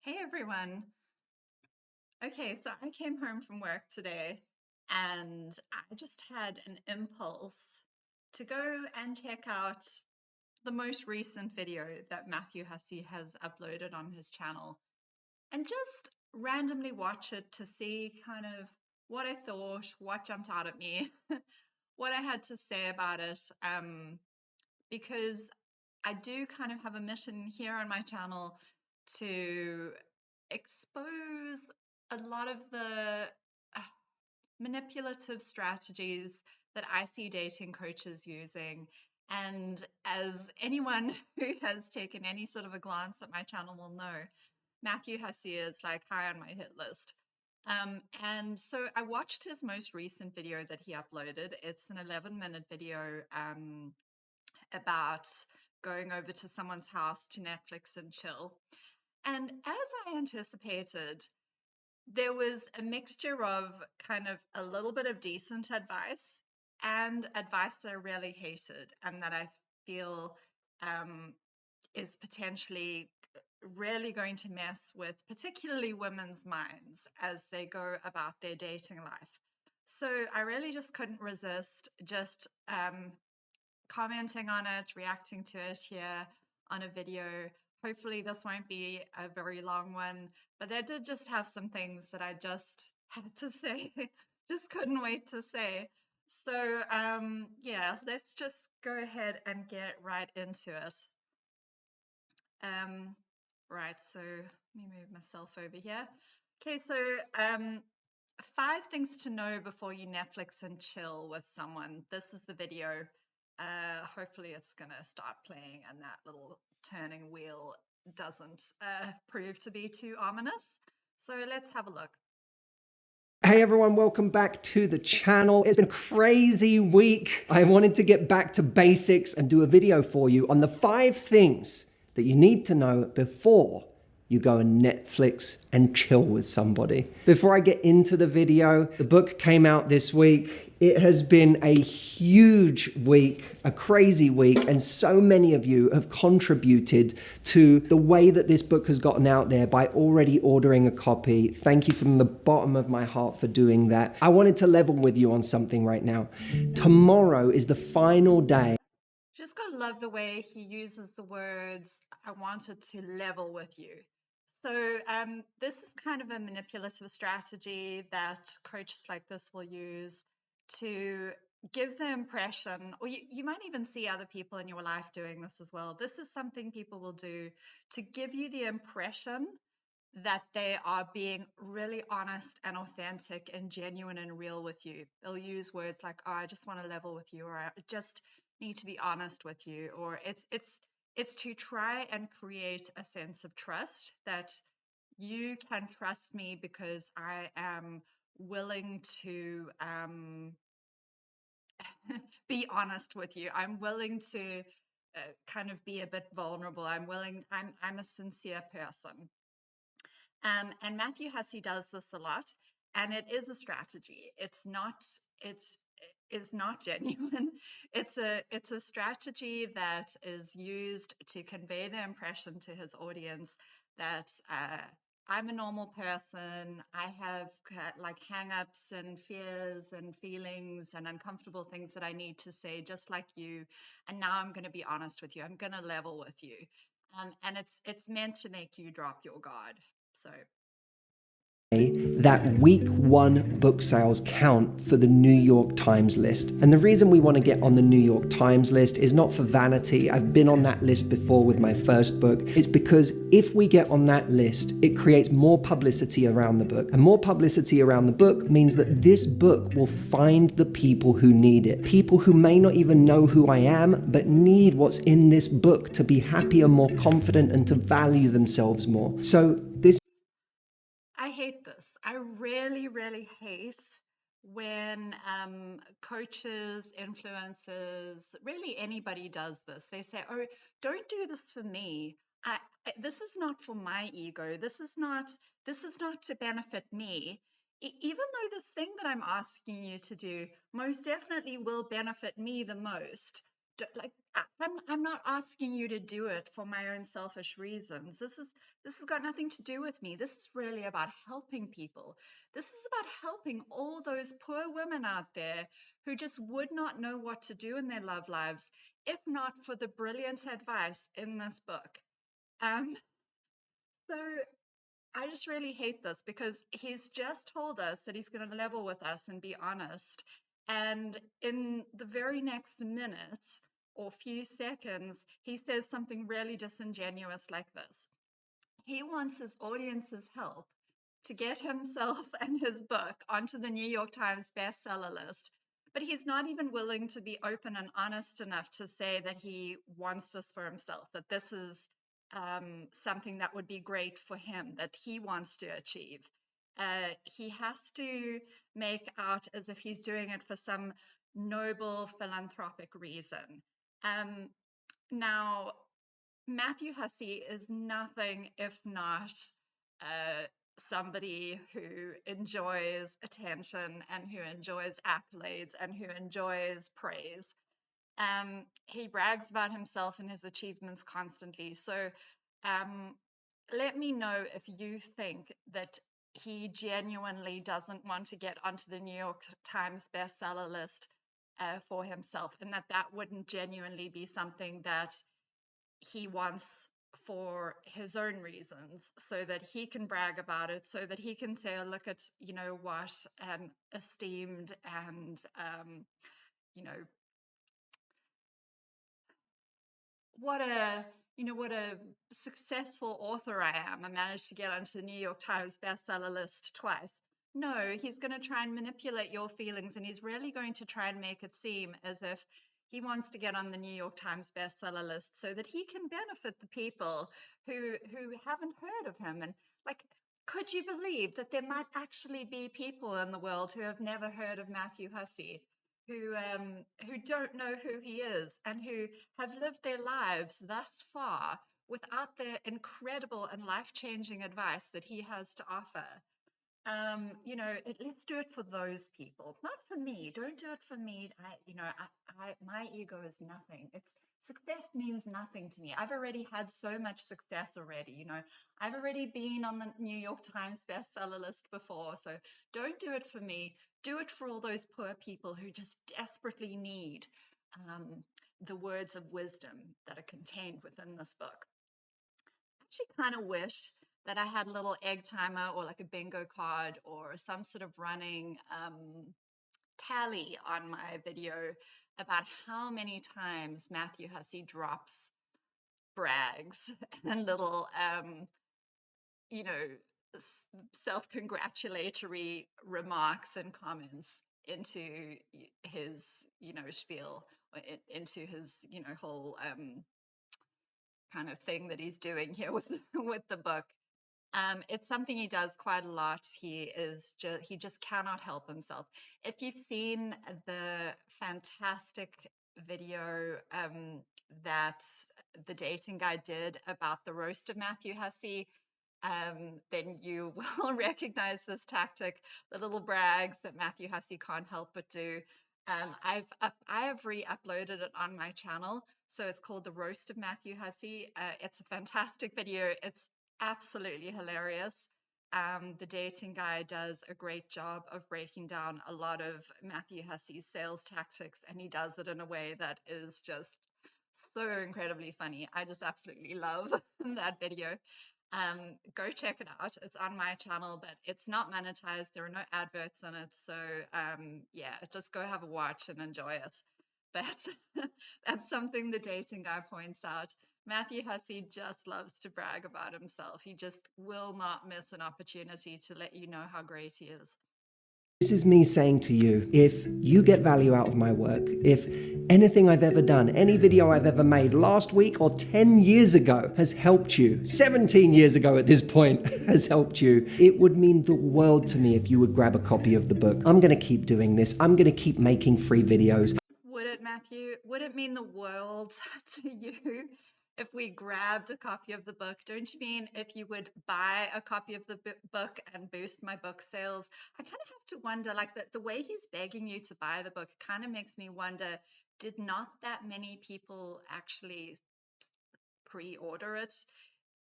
Hey everyone. Okay, so I came home from work today and I just had an impulse to go and check out the most recent video that Matthew Hussey has uploaded on his channel and just randomly watch it to see kind of what I thought, what jumped out at me, what I had to say about it. Because I do kind of have a mission here on my channel to expose a lot of the uh, manipulative strategies that I see dating coaches using. And as anyone who has taken any sort of a glance at my channel will know, Matthew Hussey is like high on my hit list. And so I watched his most recent video that he uploaded. It's an 11-minute video about going over to someone's house to Netflix and chill. And as I anticipated, there was a mixture of kind of a little bit of decent advice and advice that I really hated and that I feel is potentially really going to mess with particularly women's minds as they go about their dating life. So I really just couldn't resist just commenting on it, reacting to it here on a video. Hopefully, this won't be a very long one, but I did just have some things that I just had to say, just couldn't wait to say. So, yeah, let's just go ahead and get right into it. Right, so let me move myself over here. Okay, so 5 things to know before you Netflix and chill with someone. This is the video. Hopefully it's gonna start playing and that little turning wheel doesn't prove to be too ominous. So let's have a look. Hey everyone, welcome back to the channel. It's been a crazy week. I wanted to get back to basics and do a video for you on the 5 things that you need to know before you go and Netflix and chill with somebody. Before I get into the video, the book came out this week. It has been a huge week, a crazy week, and so many of you have contributed to the way that this book has gotten out there by already ordering a copy. Thank you from the bottom of my heart for doing that. I wanted to level with you on something right now. Tomorrow is the final day. Just gotta love the way he uses the words, I wanted to level with you. So this is kind of a manipulative strategy that coaches like this will use to give the impression, or you might even see other people in your life doing this as well. This is something people will do to give you the impression that they are being really honest and authentic and genuine and real with you. They'll use words like, "Oh, I just want to level with you," or "I just need to be honest with you," or it's to try and create a sense of trust that you can trust me because I am willing to be honest with you. I'm willing to kind of be a bit vulnerable. I'm a sincere person. And Matthew Hussey does this a lot, and it is a strategy. It's is not genuine. It's a strategy that is used to convey the impression to his audience that I'm a normal person. I have like hang-ups and fears and feelings and uncomfortable things that I need to say, just like you. And now I'm going to be honest with you. I'm going to level with you. And it's meant to make you drop your guard. So That week 1 book sales count for the New York Times list. And the reason we want to get on the New York Times list is not for vanity. I've been on that list before with my first book. It's because if we get on that list, it creates more publicity around the book. And more publicity around the book means that this book will find the people who need it. People who may not even know who I am, but need what's in this book to be happier, more confident, and to value themselves more. So this I hate this. I really, really hate when coaches, influencers, really anybody does this. They say, "Oh, don't do this for me. This is not for my ego. This is not to benefit me." Even though this thing that I'm asking you to do most definitely will benefit me the most, like I'm not asking you to do it for my own selfish reasons. This has got nothing to do with me. This is really about helping people. This is about helping all those poor women out there who just would not know what to do in their love lives if not for the brilliant advice in this book. Um, so I just really hate this because he's just told us that he's going to level with us and be honest. And in the very next minute or few seconds, he says something really disingenuous like this. He wants his audience's help to get himself and his book onto the New York Times bestseller list. But he's not even willing to be open and honest enough to say that he wants this for himself, that this is something that would be great for him, that he wants to achieve. He has to make out as if he's doing it for some noble philanthropic reason. Now, Matthew Hussey is nothing if not somebody who enjoys attention and who enjoys accolades and who enjoys praise. He brags about himself and his achievements constantly. So let me know if you think that he genuinely doesn't want to get onto the New York Times bestseller list for himself, and that wouldn't genuinely be something that he wants for his own reasons, so that he can brag about it, so that he can say, oh, look at, you know, what an esteemed and, you know, what a, you know, what a successful author I am. I managed to get onto the New York Times bestseller list twice. No, he's going to try and manipulate your feelings, and he's really going to try and make it seem as if he wants to get on the New York Times bestseller list so that he can benefit the people who haven't heard of him. And like, could you believe that there might actually be people in the world who have never heard of Matthew Hussey, who don't know who he is, and who have lived their lives thus far without the incredible and life-changing advice that he has to offer? You know, let's do it for those people, not for me. Don't do it for me. My ego is nothing. It's success means nothing to me. I've already had so much success already. You know, I've already been on the New York Times bestseller list before. So don't do it for me. Do it for all those poor people who just desperately need the words of wisdom that are contained within this book. I actually kind of wish that I had a little egg timer or like a bingo card or some sort of running tally on my video about how many times Matthew Hussey drops brags and little, you know, self-congratulatory remarks and comments into his, you know, spiel, into his, you know, whole kind of thing that he's doing here with the book. It's something he does quite a lot. He just cannot help himself. If you've seen the fantastic video that the dating guy did about the roast of Matthew Hussey, then you will recognize this tactic, the little brags that Matthew Hussey can't help but do. I have re-uploaded it on my channel, so it's called The Roast of Matthew Hussey. It's a fantastic video. It's absolutely hilarious. The dating guy does a great job of breaking down a lot of Matthew Hussey's sales tactics, and he does it in a way that is just so incredibly funny. I just absolutely love that video. Go check it out. It's on my channel, but it's not monetized. There are no adverts in it. So yeah, just go have a watch and enjoy it. But that's something the dating guy points out. Matthew Hussey just loves to brag about himself. He just will not miss an opportunity to let you know how great he is. This is me saying to you, if you get value out of my work, if anything I've ever done, any video I've ever made last week or 10 years ago has helped you, 17 years ago at this point has helped you, it would mean the world to me if you would grab a copy of the book. I'm going to keep doing this. I'm going to keep making free videos. Would it, Matthew? Would it mean the world to you if we grabbed a copy of the book. Don't you mean if you would buy a copy of the book and boost my book sales? I kind of have to wonder, like the way he's begging you to buy the book kind of makes me wonder, did not that many people actually pre-order it?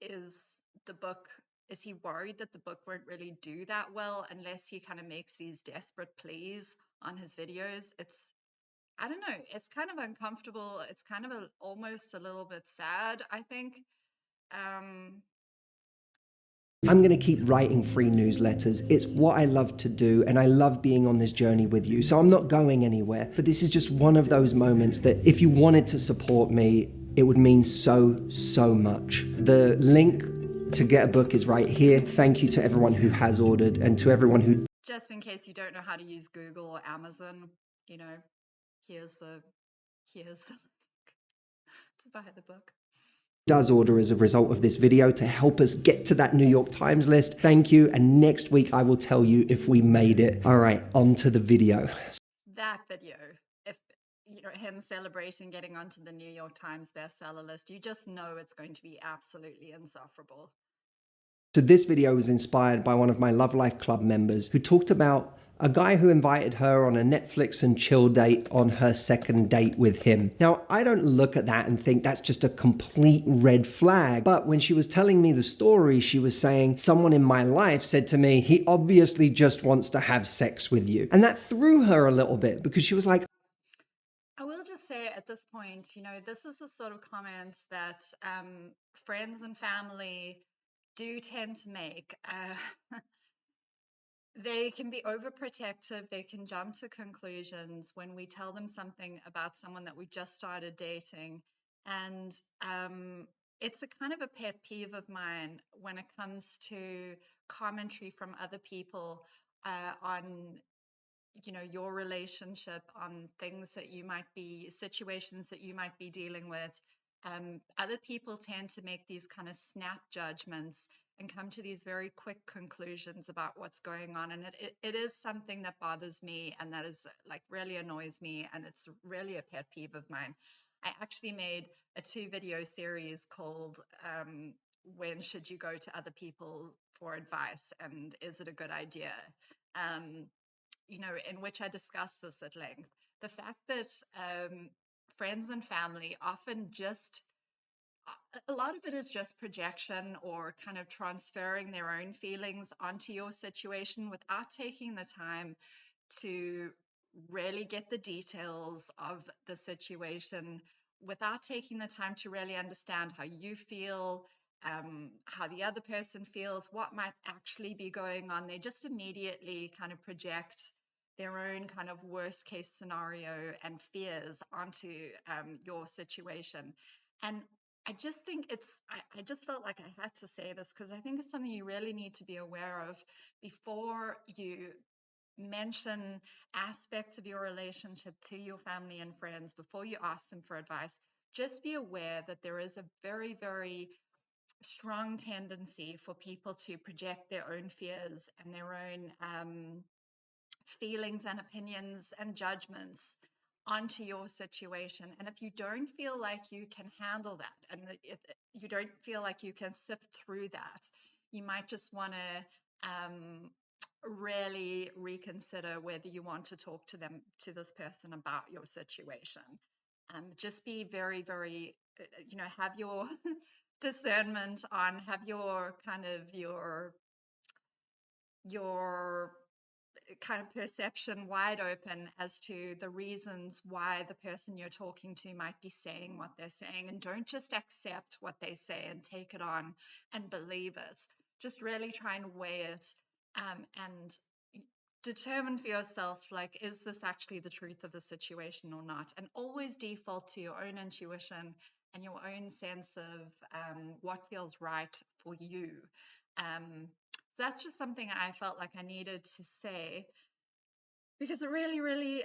Is the book, is he worried that the book won't really do that well unless he kind of makes these desperate pleas on his videos? I don't know, it's kind of uncomfortable. It's kind of almost a little bit sad, I think. Um, I'm going to keep writing free newsletters. It's what I love to do, and I love being on this journey with you. So I'm not going anywhere. But this is just one of those moments that if you wanted to support me, it would mean so, so much. The link to get a book is right here. Thank you to everyone who has ordered, and to everyone who, just in case you don't know how to use Google or Amazon, you know, here's the link to buy the book. does order as a result of this video to help us get to that New York Times list. Thank you. And next week, I will tell you if we made it. All right, on to the video. That video, if you know him celebrating getting onto the New York Times bestseller list, you just know it's going to be absolutely insufferable. So this video was inspired by one of my Love Life Club members who talked about a guy who invited her on a Netflix and chill date on her second date with him. Now, I don't look at that and think that's just a complete red flag. But when she was telling me the story, she was saying, someone in my life said to me, he obviously just wants to have sex with you. And that threw her a little bit because she was like, I will just say at this point, you know, this is the sort of comment that friends and family do tend to make. They can be overprotective. They can jump to conclusions when we tell them something about someone that we just started dating. And it's a kind of a pet peeve of mine when it comes to commentary from other people on, you know, your relationship, on things that you might be, situations that you might be dealing with. Other people tend to make these kind of snap judgments and come to these very quick conclusions about what's going on. And it is something that bothers me, and that is like really annoys me. And it's really a pet peeve of mine. I actually made a 2-video series called When Should You Go to Other People for Advice? And Is It a Good Idea? You know, in which I discuss this at length. The fact that friends and family often just, a lot of it is just projection or kind of transferring their own feelings onto your situation without taking the time to really get the details of the situation, without taking the time to really understand how you feel, how the other person feels, what might actually be going on. They just immediately kind of project their own kind of worst case scenario and fears onto your situation. And I just think I just felt like I had to say this because I think it's something you really need to be aware of before you mention aspects of your relationship to your family and friends, before you ask them for advice. Just be aware that there is a very, very strong tendency for people to project their own fears and their own feelings and opinions and judgments onto your situation. And if you don't feel like you can handle that, and if you don't feel like you can sift through that, you might just want to really reconsider whether you want to talk to this person about your situation. Just be very, very, you know, have your discernment on, have your kind of your kind of perception wide open as to the reasons why the person you're talking to might be saying what they're saying, and don't just accept what they say and take it on and believe it. Just really try and weigh it and determine for yourself, like, is this actually the truth of the situation or not? And always default to your own intuition and your own sense of what feels right for you. That's just something I felt like I needed to say because it really, really,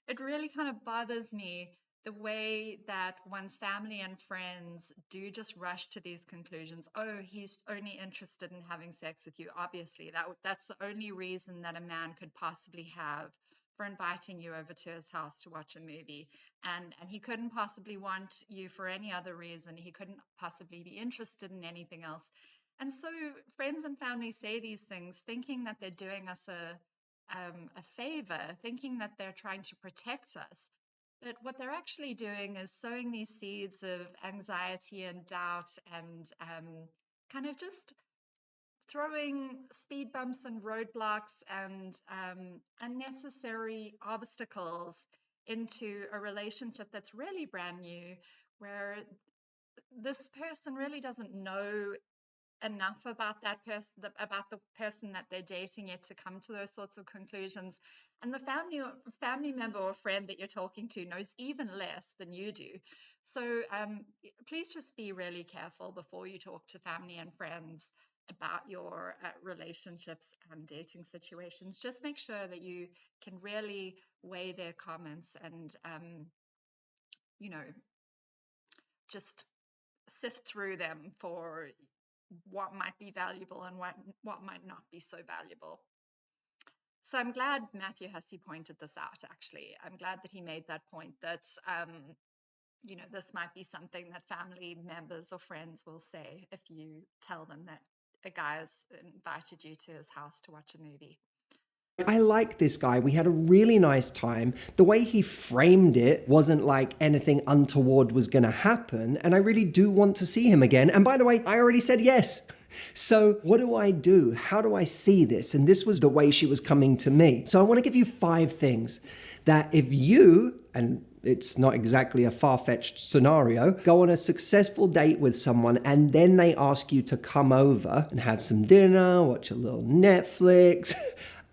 it really kind of bothers me the way that one's family and friends do just rush to these conclusions. Oh, he's only interested in having sex with you. Obviously, that's the only reason that a man could possibly have for inviting you over to his house to watch a movie. And he couldn't possibly want you for any other reason. He couldn't possibly be interested in anything else. And so friends and family say these things thinking that they're doing us a favor, thinking that they're trying to protect us. But what they're actually doing is sowing these seeds of anxiety and doubt and kind of just throwing speed bumps and roadblocks and unnecessary obstacles into a relationship that's really brand new, where this person really doesn't know enough about that person, about the person that they're dating, yet to come to those sorts of conclusions. And the family member or friend that you're talking to knows even less than you do. So please just be really careful before you talk to family and friends about your relationships and dating situations. Just make sure that you can really weigh their comments and you know, just sift through them for what might be valuable and what might not be so valuable. So I'm glad Matthew Hussey pointed this out, actually. I'm glad that he made that point that, this might be something that family members or friends will say if you tell them that a guy has invited you to his house to watch a movie. I like this guy. We had a really nice time. The way he framed it wasn't like anything untoward was going to happen. And I really do want to see him again. And by the way, I already said yes. So what do I do? How do I see this? And this was the way she was coming to me. So I want to give you 5 things that if you, and it's not exactly a far-fetched scenario, go on a successful date with someone and then they ask you to come over and have some dinner, watch a little Netflix.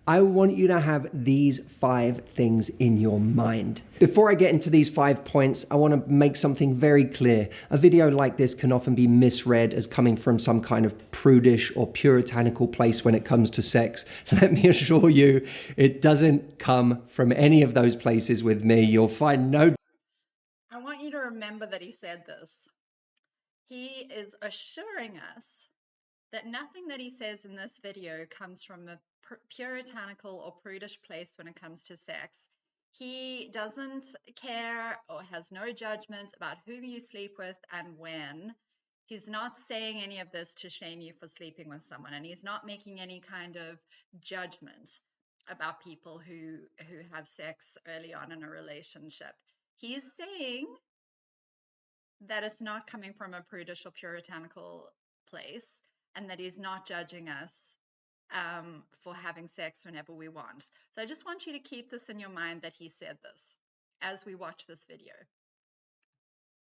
I want you to have these 5 things in your mind. Before I get into these 5 points, I want to make something very clear. A video like this can often be misread as coming from some kind of prudish or puritanical place when it comes to sex. Let me assure you, it doesn't come from any of those places with me. You'll find no... I want you to remember that he said this. He is assuring us that nothing that he says in this video comes from a puritanical or prudish place when it comes to sex. He doesn't care or has no judgment about who you sleep with and when. He's not saying any of this to shame you for sleeping with someone, and he's not making any kind of judgment about people who have sex early on in a relationship. He is saying that it's not coming from a prudish or puritanical place, and that he's not judging us for having sex whenever we want. So I just want you to keep this in your mind that he said this as we watch this video.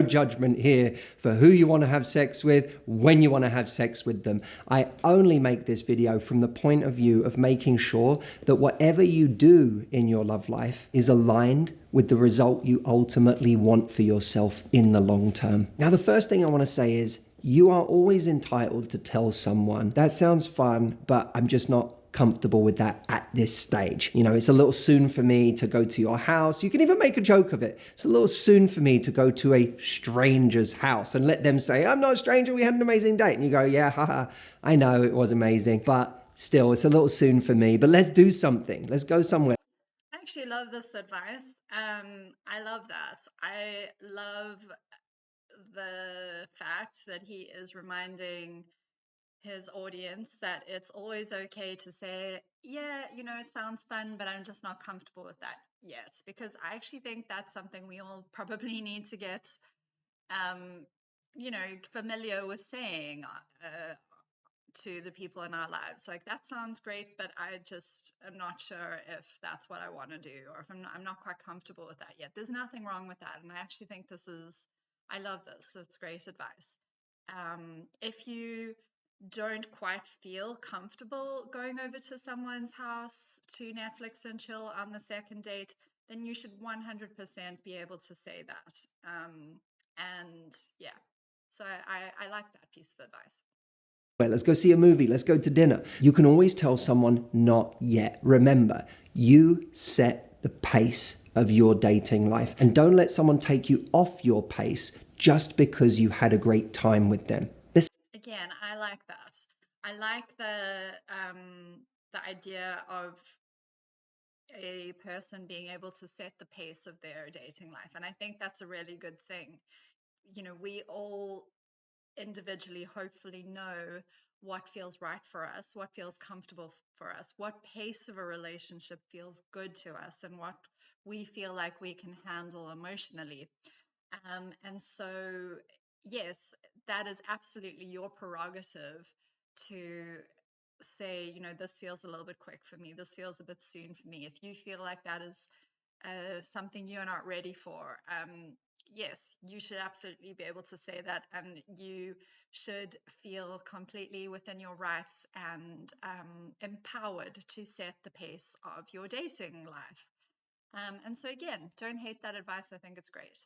Judgment here for who you want to have sex with, when you want to have sex with them. I only make this video from the point of view of making sure that whatever you do in your love life is aligned with the result you ultimately want for yourself in the long term. Now, the first thing I want to say is you are always entitled to tell someone, that sounds fun, but I'm just not comfortable with that at this stage. You know, it's a little soon for me to go to your house. You can even make a joke of it. It's a little soon for me to go to a stranger's house and let them say, I'm not a stranger, we had an amazing date. And you go, yeah, haha, I know it was amazing, but still, it's a little soon for me, but let's do something. Let's go somewhere. I actually love this advice. I love that. I love the fact that he is reminding his audience that it's always okay to say, yeah, it sounds fun, but I'm just not comfortable with that yet. Because I actually think that's something we all probably need to get, familiar with saying to the people in our lives. Like, that sounds great, but I just am not sure if that's what I want to do, or if I'm not quite comfortable with that yet. There's nothing wrong with that. And I actually think I love this. It's great advice. If you don't quite feel comfortable going over to someone's house to Netflix and chill on the second date, then you should 100% be able to say that. And yeah, so I like that piece of advice. Let's go see a movie. Let's go to dinner. You can always tell someone not yet. Remember, you set the pace of your dating life, and don't let someone take you off your pace just because you had a great time with them. Again, I like that. I like the idea of a person being able to set the pace of their dating life. And I think that's a really good thing. We all individually hopefully know what feels right for us, what feels comfortable for us, what pace of a relationship feels good to us, and what we feel like we can handle emotionally. And so, yes, that is absolutely your prerogative to say, this feels a little bit quick for me, this feels a bit soon for me. If you feel like that is something you're not ready for, yes, you should absolutely be able to say that, and you should feel completely within your rights and empowered to set the pace of your dating life. And so, again, don't hate that advice. I think it's great.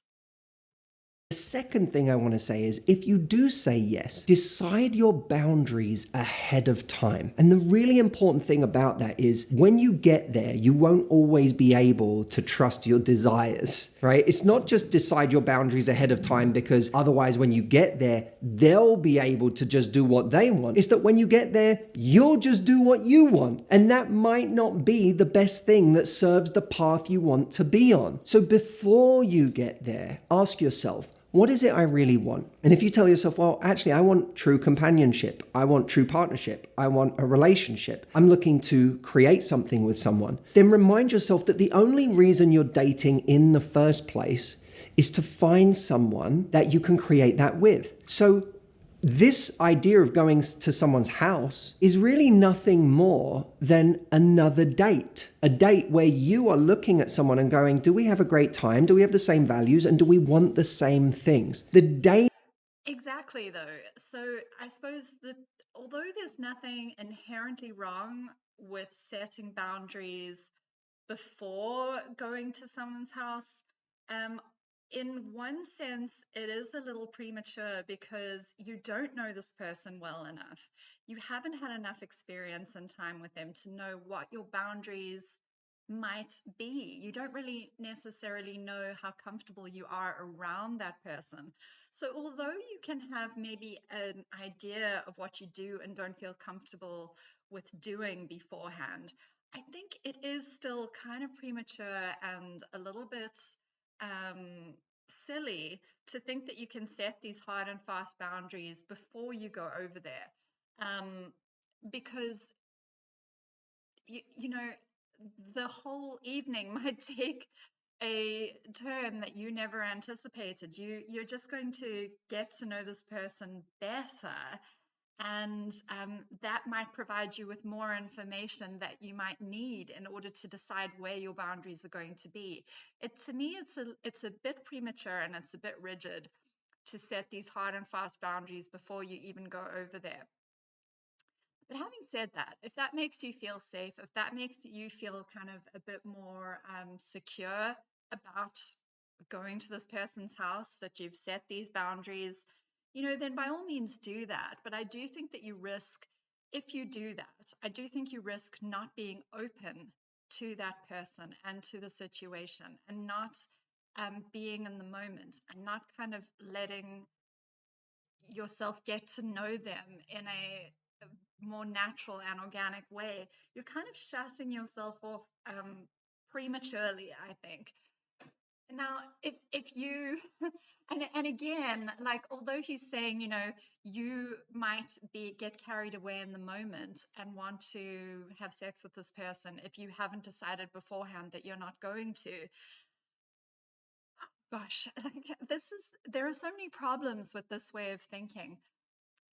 The second thing I want to say is if you do say yes, decide your boundaries ahead of time. And the really important thing about that is when you get there, you won't always be able to trust your desires, right? It's not just decide your boundaries ahead of time because otherwise when you get there, they'll be able to just do what they want. It's that when you get there, you'll just do what you want. And that might not be the best thing that serves the path you want to be on. So before you get there, ask yourself, what is it I really want? And if you tell yourself, well, actually, I want true companionship, I want true partnership, I want a relationship, I'm looking to create something with someone, then remind yourself that the only reason you're dating in the first place is to find someone that you can create that with. So this idea of going to someone's house is really nothing more than another date. A date where you are looking at someone and going, do we have a great time? Do we have the same values? And do we want the same things? The date. Exactly, though. So I suppose that although there's nothing inherently wrong with setting boundaries before going to someone's house, um, in one sense, it is a little premature because you don't know this person well enough. You haven't had enough experience and time with them to know what your boundaries might be. You don't really necessarily know how comfortable you are around that person. So, although you can have maybe an idea of what you do and don't feel comfortable with doing beforehand, I think it is still kind of premature and a little bit um, silly to think that you can set these hard and fast boundaries before you go over there. Because you know, the whole evening might take a turn that you never anticipated. You're just going to get to know this person better, and that might provide you with more information that you might need in order to decide where your boundaries are going to be. To me, it's a bit premature and it's a bit rigid to set these hard and fast boundaries before you even go over there. But having said that, if that makes you feel safe, if that makes you feel kind of a bit more secure about going to this person's house, that you've set these boundaries, then by all means do that. But I do think that you risk, if you do that, I do think you risk not being open to that person and to the situation and not being in the moment and not kind of letting yourself get to know them in a more natural and organic way. You're kind of shutting yourself off prematurely, I think. Now, if you and again, like although he's saying, you might get carried away in the moment and want to have sex with this person if you haven't decided beforehand that you're not going to. Gosh, there are so many problems with this way of thinking.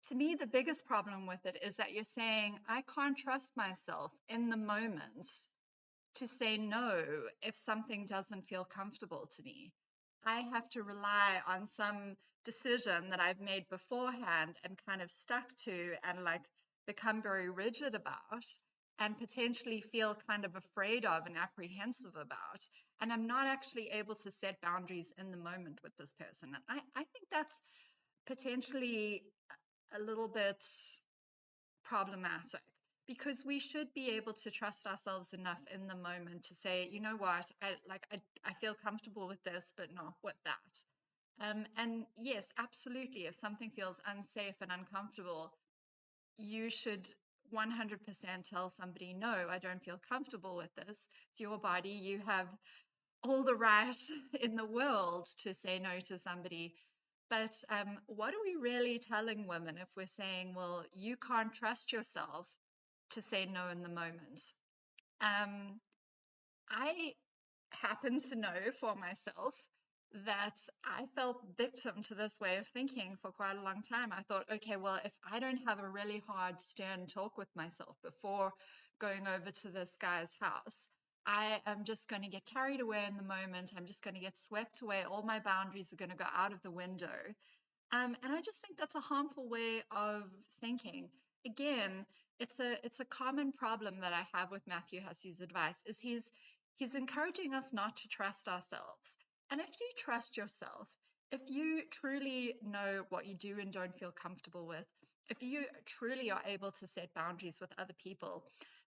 To me, the biggest problem with it is that you're saying, I can't trust myself in the moment to say no if something doesn't feel comfortable to me. I have to rely on some decision that I've made beforehand and kind of stuck to and like become very rigid about and potentially feel kind of afraid of and apprehensive about. And I'm not actually able to set boundaries in the moment with this person. And I think that's potentially a little bit problematic because we should be able to trust ourselves enough in the moment to say, you know what, I feel comfortable with this, but not with that. And yes, absolutely, if something feels unsafe and uncomfortable, you should 100% tell somebody, no, I don't feel comfortable with this. It's your body. You have all the right in the world to say no to somebody. But what are we really telling women if we're saying, well, you can't trust yourself to say no in the moment? I happen to know for myself that I felt victim to this way of thinking for quite a long time. I thought, okay, well, if I don't have a really hard, stern talk with myself before going over to this guy's house, I am just going to get carried away in the moment. I'm just going to get swept away. All my boundaries are going to go out of the window. And I just think that's a harmful way of thinking. Again, it's a common problem that I have with Matthew Hussey's advice is he's encouraging us not to trust ourselves. And if you trust yourself, if you truly know what you do and don't feel comfortable with, if you truly are able to set boundaries with other people,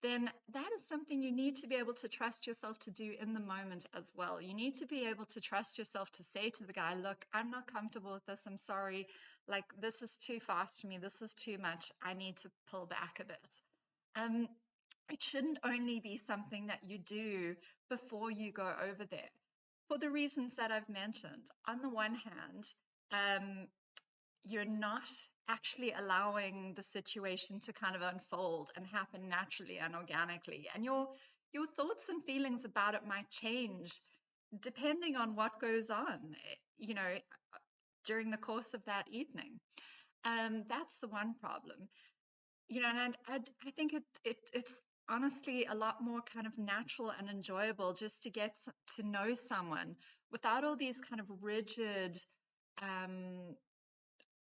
then that is something you need to be able to trust yourself to do in the moment as well. You need to be able to trust yourself to say to the guy, look, I'm not comfortable with this. I'm sorry. Like, this is too fast for me. This is too much. I need to pull back a bit. Um, it shouldn't only be something that you do before you go over there. For the reasons that I've mentioned, on the one hand, you're not actually allowing the situation to kind of unfold and happen naturally and organically, and your thoughts and feelings about it might change depending on what goes on, you know, during the course of that evening. That's the one problem, you know, and I think it's honestly a lot more kind of natural and enjoyable just to get to know someone without all these kind of rigid um,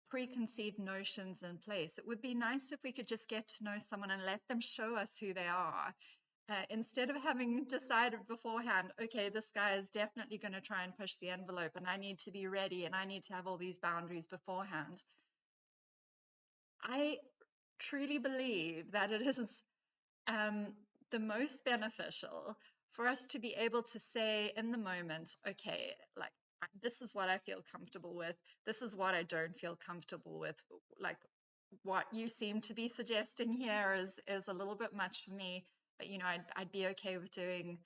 preconceived notions in place. It would be nice if we could just get to know someone and let them show us who they are. Instead of having decided beforehand, okay, this guy is definitely going to try and push the envelope and I need to be ready and I need to have all these boundaries beforehand. I truly believe that it is um, the most beneficial for us to be able to say in the moment, okay, like, this is what I feel comfortable with. This is what I don't feel comfortable with. Like, what you seem to be suggesting here is a little bit much for me, but you know, I'd be okay with doing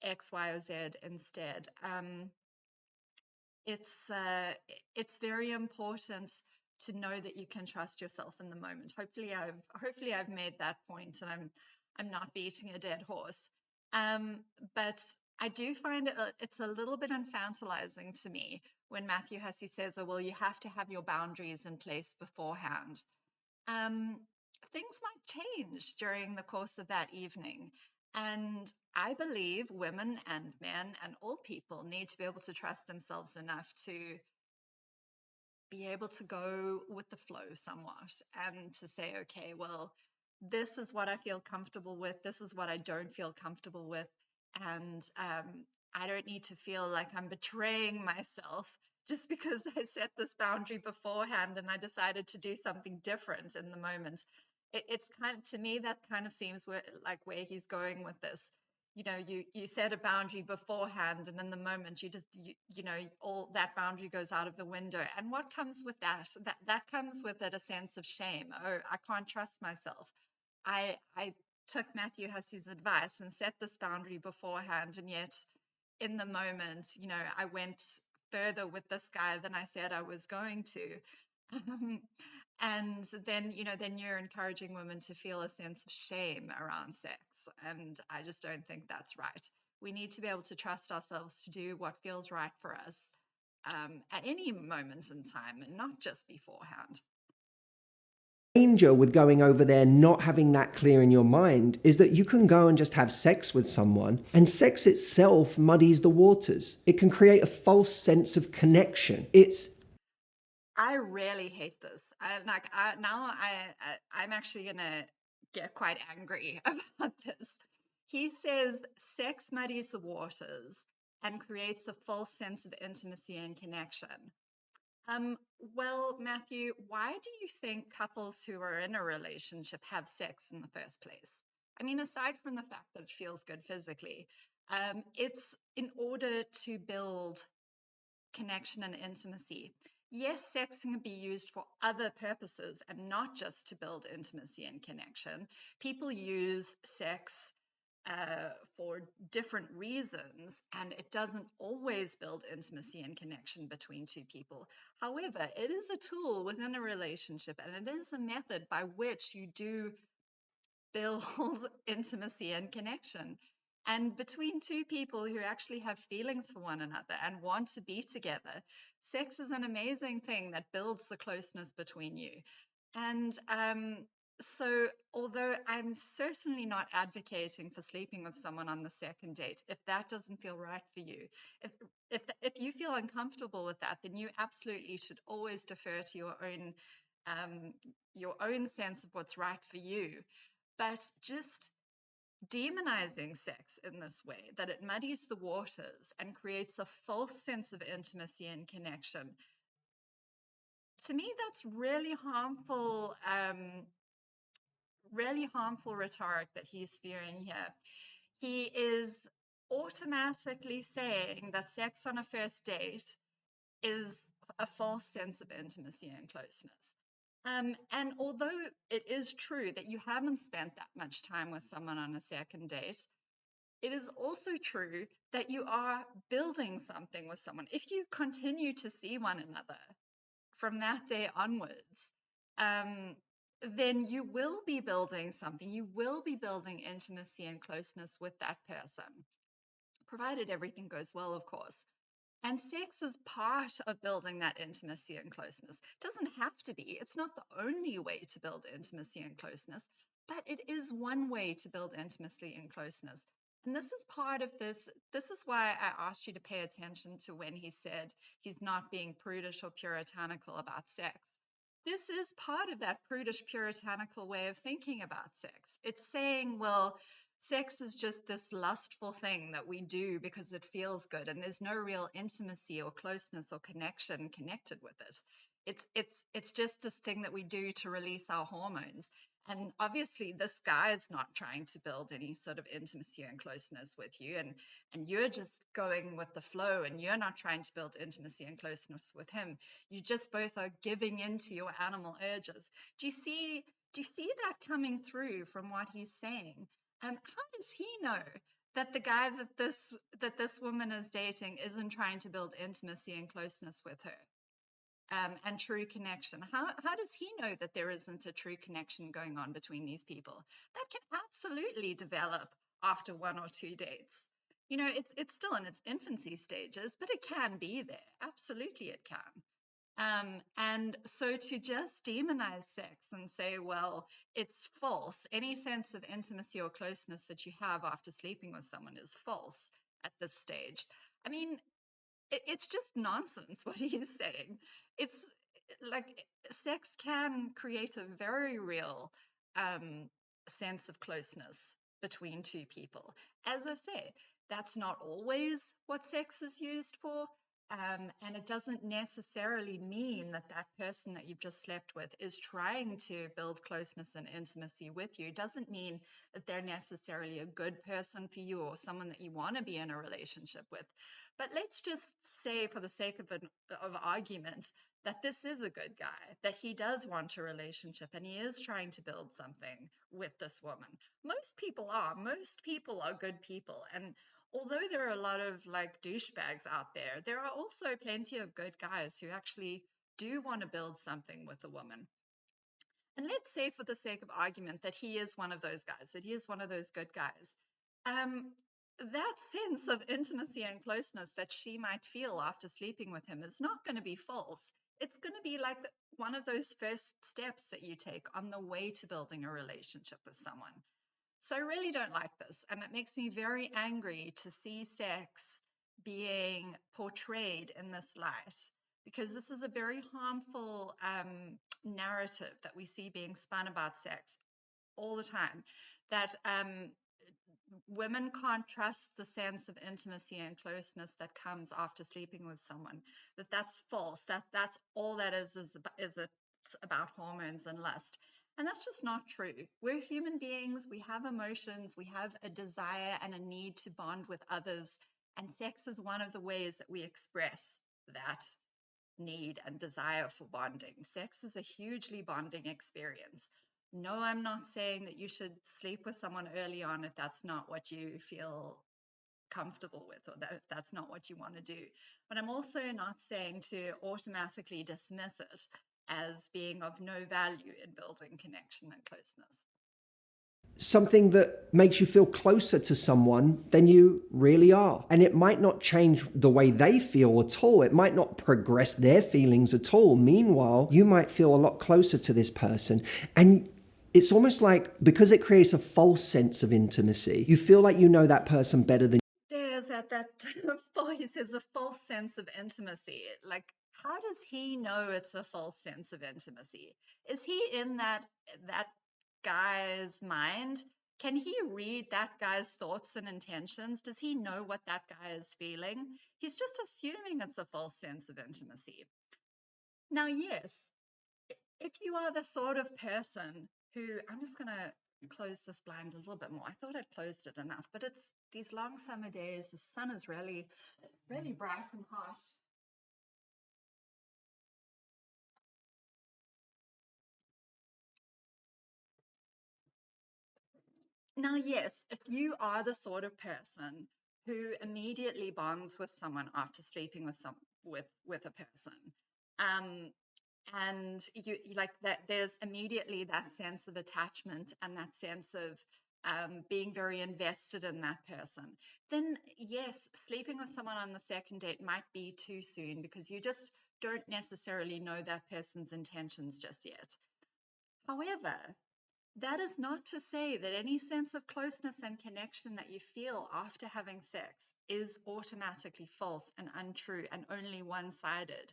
X, Y, or Z instead. It's it's very important to know that you can trust yourself in the moment. Hopefully I've made that point, and I'm not beating a dead horse. But I do find it's a little bit infantilizing to me when Matthew Hussey says, "Oh, well, you have to have your boundaries in place beforehand." Um, Things might change during the course of that evening. And I believe women and men and all people need to be able to trust themselves enough to be able to go with the flow somewhat and to say, okay, well, this is what I feel comfortable with. This is what I don't feel comfortable with. And I don't need to feel like I'm betraying myself just because I set this boundary beforehand and I decided to do something different in the moment. It's kind of, to me, that kind of seems like where he's going with this. You know, you set a boundary beforehand, and in the moment you know, all that boundary goes out of the window. And what comes with that comes with it a sense of shame. Oh, I can't trust myself. I took Matthew Hussey's advice and set this boundary beforehand, and yet in the moment, you know, I went further with this guy than I said I was going to. And then, you know, then you're encouraging women to feel a sense of shame around sex. And I just don't think that's right. We need to be able to trust ourselves to do what feels right for us at any moment in time and not just beforehand. Danger with going over there not having that clear in your mind is that you can go and just have sex with someone, and sex itself muddies the waters. It can create a false sense of connection. I really hate this. I'm actually gonna get quite angry about this. He says sex muddies the waters and creates a false sense of intimacy and connection. Well, Matthew, why do you think couples who are in a relationship have sex in the first place? I mean, aside from the fact that it feels good physically, it's in order to build connection and intimacy. Yes, sex can be used for other purposes and not just to build intimacy and connection. People use sex for different reasons, and it doesn't always build intimacy and connection between two people. However, it is a tool within a relationship, and it is a method by which you do build intimacy and connection. And between two people who actually have feelings for one another and want to be together, sex is an amazing thing that builds the closeness between you. And so, although I'm certainly not advocating for sleeping with someone on the second date, if that doesn't feel right for you, if if you feel uncomfortable with that, then you absolutely should always defer to um, your own sense of what's right for you. But just demonizing sex in this way, that it muddies the waters and creates a false sense of intimacy and connection, to me, that's really harmful rhetoric that he's spewing here. He is automatically saying that sex on a first date is a false sense of intimacy and closeness. And although it is true that you haven't spent that much time with someone on a second date, it is also true that you are building something with someone. If you continue to see one another from that day onwards, um, then you will be building something. You will be building intimacy and closeness with that person, provided everything goes well, of course. And sex is part of building that intimacy and closeness. It doesn't have to be, it's not the only way to build intimacy and closeness, but it is one way to build intimacy and closeness. And this is part of this. This is why I asked you to pay attention to when he said he's not being prudish or puritanical about sex. This is part of that prudish puritanical way of thinking about sex. It's saying, well, sex is just this lustful thing that we do because it feels good, and there's no real intimacy or closeness or connection connected with it. It's just this thing that we do to release our hormones. And obviously this guy is not trying to build any sort of intimacy and closeness with you, and you're just going with the flow, and you're not trying to build intimacy and closeness with him. You just both are giving into your animal urges. Do you see that coming through from what he's saying? How does he know that the guy that this woman is dating isn't trying to build intimacy and closeness with her, and true connection? How does he know that there isn't a true connection going on between these people? That can absolutely develop after one or two dates. It's still in its infancy stages, but it can be there. Absolutely, it can. And so to just demonize sex and say, well, it's false, any sense of intimacy or closeness that you have after sleeping with someone is false at this stage. I mean, it's just nonsense what he's saying. It's like sex can create a very real sense of closeness between two people. As I say, that's not always what sex is used for. And it doesn't necessarily mean that that person that you've just slept with is trying to build closeness and intimacy with you. It doesn't mean that they're necessarily a good person for you or someone that you want to be in a relationship with. But let's just say, for the sake of argument, that this is a good guy, that he does want a relationship and he is trying to build something with this woman. Most people are. Most people are good people. And although there are a lot of like douchebags out there, there are also plenty of good guys who actually do want to build something with a woman. And let's say, for the sake of argument, that he is one of those guys, that he is one of those good guys. That sense of intimacy and closeness that she might feel after sleeping with him is not going to be false. It's going to be like one of those first steps that you take on the way to building a relationship with someone. So I really don't like this, and it makes me very angry to see sex being portrayed in this light, because this is a very harmful narrative that we see being spun about sex all the time, that women can't trust the sense of intimacy and closeness that comes after sleeping with someone, that's false, that's all that is about hormones and lust. And that's just not true. We're human beings, we have emotions, we have a desire and a need to bond with others, and sex is one of the ways that we express that. need and desire for bonding. Sex is a hugely bonding experience. No, I'm not saying that you should sleep with someone early on if that's not what you feel comfortable with, or that if that's not what you want to do. But I'm also not saying to automatically dismiss it as being of no value in building connection and closeness. Something that makes you feel closer to someone than you really are. And it might not change the way they feel at all. It might not progress their feelings at all. Meanwhile, you might feel a lot closer to this person. And it's almost like, because it creates a false sense of intimacy, you feel like you know that person better than There's that voice, there's a false sense of intimacy. Like, how does he know it's a false sense of intimacy? Is he in that guy's mind? Can he read that guy's thoughts and intentions? Does he know what that guy is feeling? He's just assuming it's a false sense of intimacy. Now, yes, if you are the sort of person who, I'm just going to close this blind a little bit more. I thought I'd closed it enough, but it's these long summer days. The sun is really, really bright and hot. Now, yes, if you are the sort of person who immediately bonds with someone after sleeping with a person, and you like that, there's immediately that sense of attachment and that sense of being very invested in that person, then yes, sleeping with someone on the second date might be too soon because you just don't necessarily know that person's intentions just yet. However, that is not to say that any sense of closeness and connection that you feel after having sex is automatically false and untrue and only one-sided.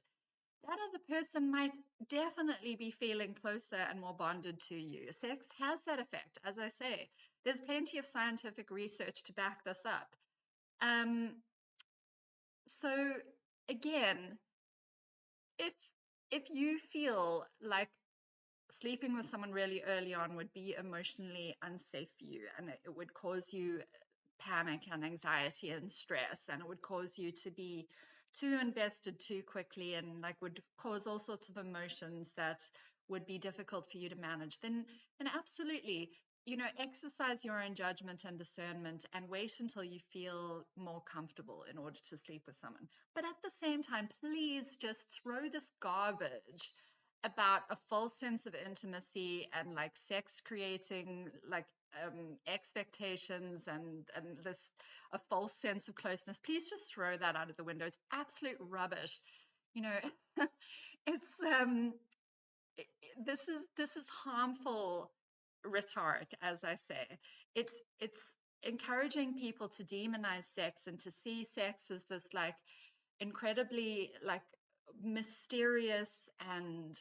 That other person might definitely be feeling closer and more bonded to you. Sex has that effect. As I say, there's plenty of scientific research to back this up. So again, if you feel like sleeping with someone really early on would be emotionally unsafe for you, and it would cause you panic and anxiety and stress, and it would cause you to be too invested too quickly, and like would cause all sorts of emotions that would be difficult for you to manage, then absolutely, exercise your own judgment and discernment and wait until you feel more comfortable in order to sleep with someone. But at the same time, please just throw this garbage about a false sense of intimacy and like sex creating like expectations and this a false sense of closeness. Please just throw that out of the window. It's absolute rubbish. You know, it's this is harmful rhetoric, as I say. It's encouraging people to demonize sex and to see sex as this like incredibly like mysterious and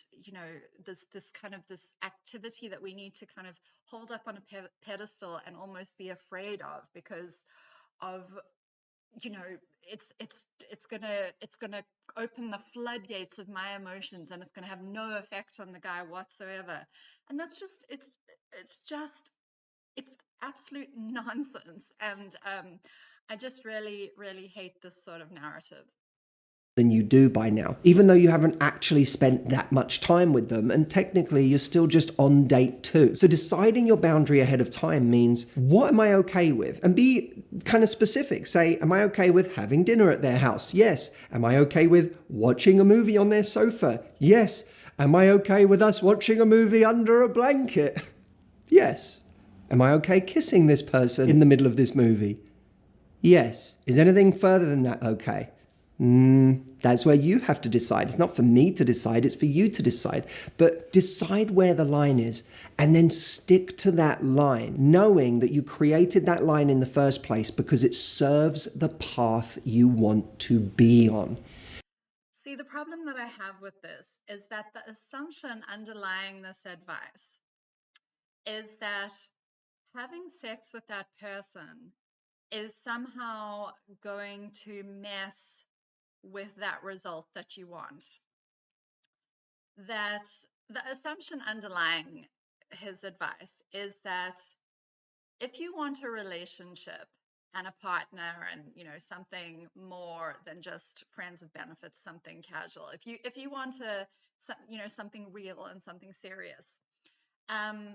this kind of this activity that we need to kind of hold up on a pedestal and almost be afraid of because of it's gonna open the floodgates of my emotions and it's gonna have no effect on the guy whatsoever. And that's just it's absolute nonsense. And I just really hate this sort of narrative. than you do by now, even though you haven't actually spent that much time with them, and technically you're still just on date 2. So deciding your boundary ahead of time means, what am I okay with? And be kind of specific. Say, am I okay with having dinner at their house? Yes. Am I okay with watching a movie on their sofa? Yes. Am I okay with us watching a movie under a blanket? Yes. Am I okay kissing this person in the middle of this movie? Yes. Is anything further than that okay? That's where you have to decide. It's not for me to decide, it's for you to decide. But decide where the line is and then stick to that line, knowing that you created that line in the first place because it serves the path you want to be on. See, the problem that I have with this is that the assumption underlying this advice is that having sex with that person is somehow going to mess with that result that you want. That the assumption underlying his advice is that if you want a relationship and a partner, and something more than just friends with benefits, something casual. If you want something real and something serious, um,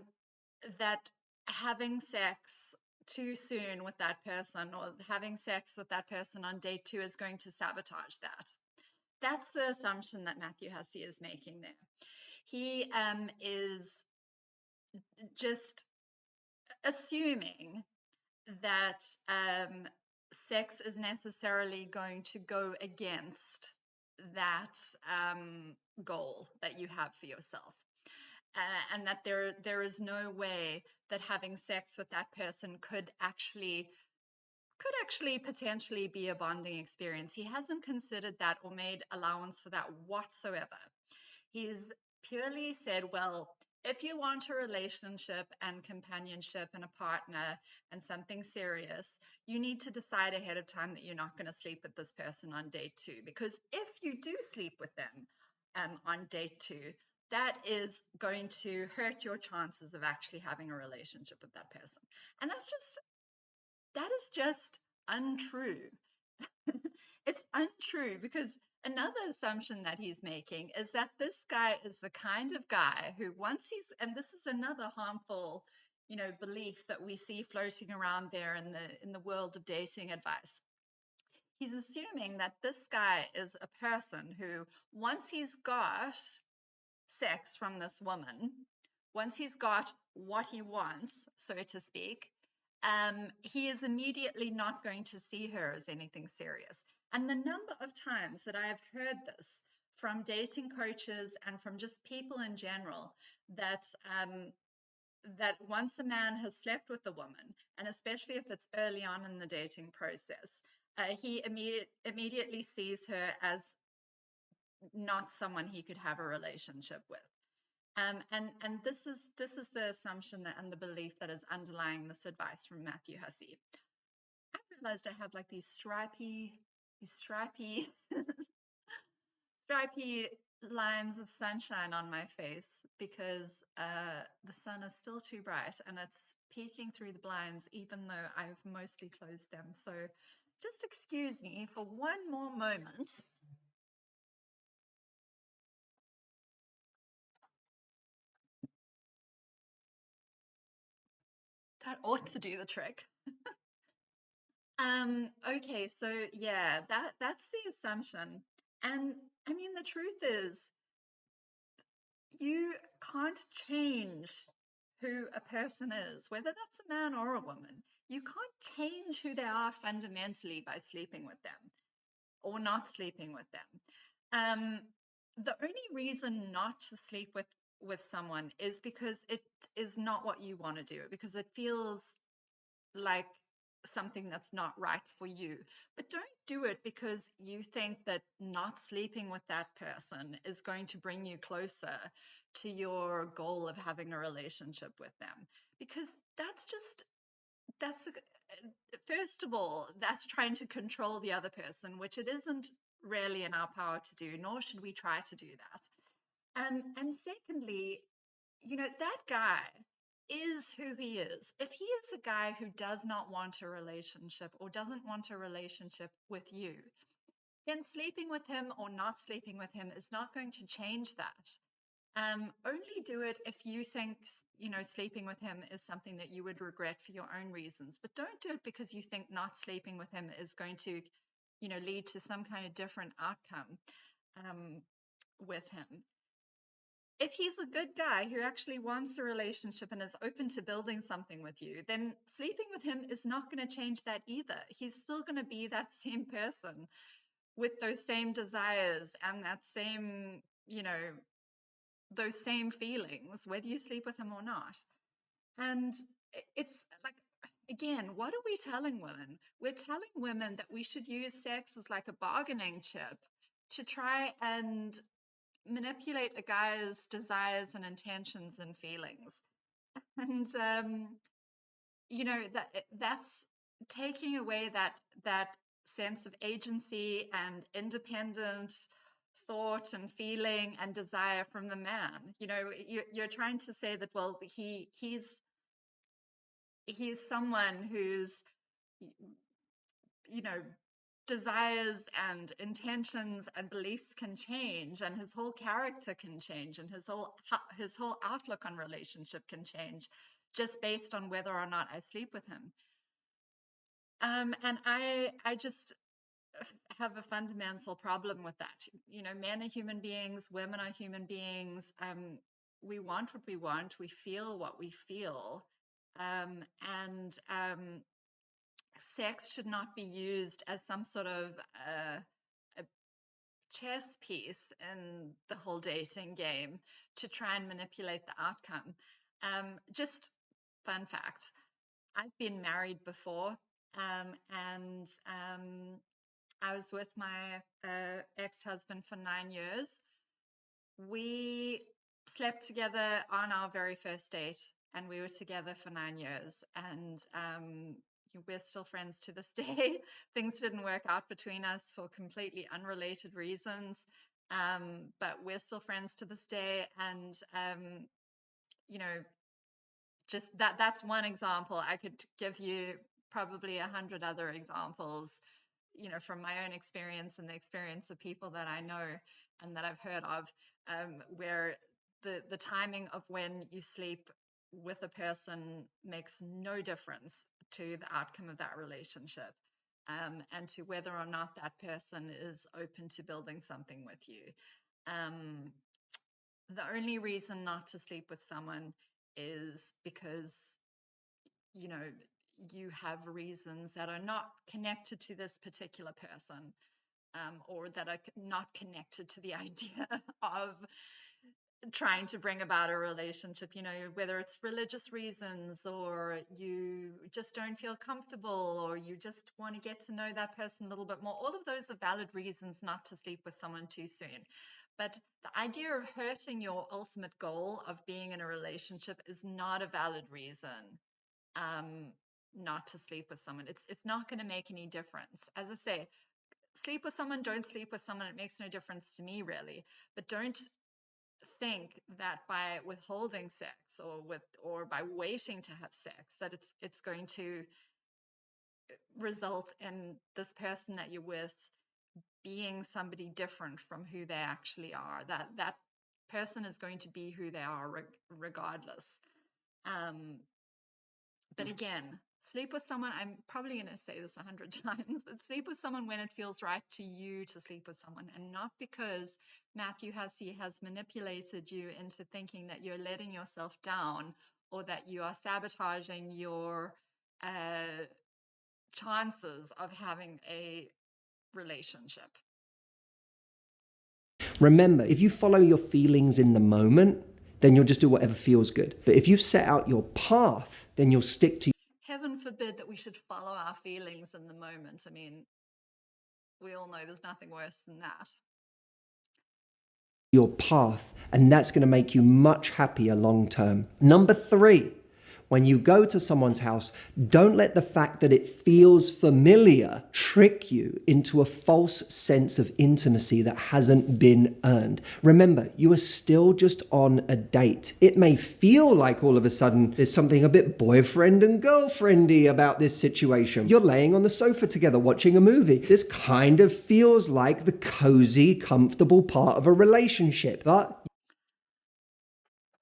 that having sex too soon with that person, or having sex with that person on date 2, is going to sabotage that. That's the assumption that Matthew Hussey is making there. He is just assuming that sex is necessarily going to go against that goal that you have for yourself. And that there is no way that having sex with that person could actually potentially be a bonding experience. He hasn't considered that or made allowance for that whatsoever. He's purely said, well, if you want a relationship and companionship and a partner and something serious, you need to decide ahead of time that you're not going to sleep with this person on date 2. Because if you do sleep with them on date 2, that is going to hurt your chances of actually having a relationship with that person. And that is just untrue. It's untrue, because another assumption that he's making is that this guy is the kind of guy who, once he's, and this is another harmful, belief that we see floating around there in the world of dating advice. He's assuming that this guy is a person who, once he's got sex from this woman, once he's got what he wants, so to speak, he is immediately not going to see her as anything serious. And the number of times that I have heard this from dating coaches and from just people in general, that that once a man has slept with a woman, and especially if it's early on in the dating process, he immediately sees her as not someone he could have a relationship with. And this is the assumption and the belief that is underlying this advice from Matthew Hussey. I realized I have like these stripy stripy lines of sunshine on my face, because the sun is still too bright and it's peeking through the blinds, even though I've mostly closed them. So just excuse me for one more moment. That ought to do the trick. Okay, so yeah, that's the assumption. And I mean, the truth is, you can't change who a person is, whether that's a man or a woman. You can't change who they are fundamentally by sleeping with them or not sleeping with them. The only reason not to sleep with someone is because it is not what you want to do, because it feels like something that's not right for you. But don't do it because you think that not sleeping with that person is going to bring you closer to your goal of having a relationship with them. Because that's first of all, that's trying to control the other person, which it isn't really in our power to do, nor should we try to do that. And secondly, that guy is who he is. If he is a guy who does not want a relationship or doesn't want a relationship with you, then sleeping with him or not sleeping with him is not going to change that. Only do it if you think, sleeping with him is something that you would regret for your own reasons. But don't do it because you think not sleeping with him is going to, lead to some kind of different outcome with him. If he's a good guy who actually wants a relationship and is open to building something with you, then sleeping with him is not going to change that either. He's still going to be that same person with those same desires and that same, those same feelings, whether you sleep with him or not. And it's like, again, what are we telling women? We're telling women that we should use sex as like a bargaining chip to try and manipulate a guy's desires and intentions and feelings. And that's taking away that sense of agency and independent thought and feeling and desire from the man. You're trying to say that, well, he's someone who's you know, desires and intentions and beliefs can change, and his whole character can change, and his whole outlook on relationship can change just based on whether or not I sleep with him. And I just have a fundamental problem with that. You know, men are human beings, women are human beings. We want what we want, we feel what we feel, and sex should not be used as some sort of a chess piece in the whole dating game to try and manipulate the outcome. Just fun fact, I've been married before, and I was with my ex-husband for 9 years. We slept together on our very first date, and we were together for 9 years. And we're still friends to this day. Things didn't work out between us for completely unrelated reasons, but we're still friends to this day. And you know, just that's one example. I could give you probably 100 other examples, you know, from my own experience and the experience of people that I know and that I've heard of, where the timing of when you sleep with a person makes no difference to the outcome of that relationship, and to whether or not that person is open to building something with you. The only reason not to sleep with someone is because, you know, you have reasons that are not connected to this particular person, or that are not connected to the idea of trying to bring about a relationship, you know, whether it's religious reasons, or you just don't feel comfortable, or you just want to get to know that person a little bit more. All of those are valid reasons not to sleep with someone too soon. But the idea of hurting your ultimate goal of being in a relationship is not a valid reason not to sleep with someone. It's not going to make any difference. As I say, sleep with someone, don't sleep with someone, it makes no difference to me really. But don't think that by withholding sex, or by waiting to have sex, that it's going to result in this person that you're with being somebody different from who they actually are. That person is going to be who they are regardless. But again, sleep with someone, I'm probably going to say this 100 times, but sleep with someone when it feels right to you to sleep with someone, and not because Matthew Hussey has manipulated you into thinking that you're letting yourself down, or that you are sabotaging your chances of having a relationship. Remember, if you follow your feelings in the moment, then you'll just do whatever feels good. But if you've set out your path, then you'll stick to Heaven forbid that we should follow our feelings in the moment. I mean, we all know there's nothing worse than that. your path, and that's going to make you much happier long term. Number 3, when you go to someone's house, don't let the fact that it feels familiar trick you into a false sense of intimacy that hasn't been earned. Remember, you are still just on a date. It may feel like all of a sudden there's something a bit boyfriend and girlfriendy about this situation. You're laying on the sofa together watching a movie. This kind of feels like the cozy, comfortable part of a relationship, but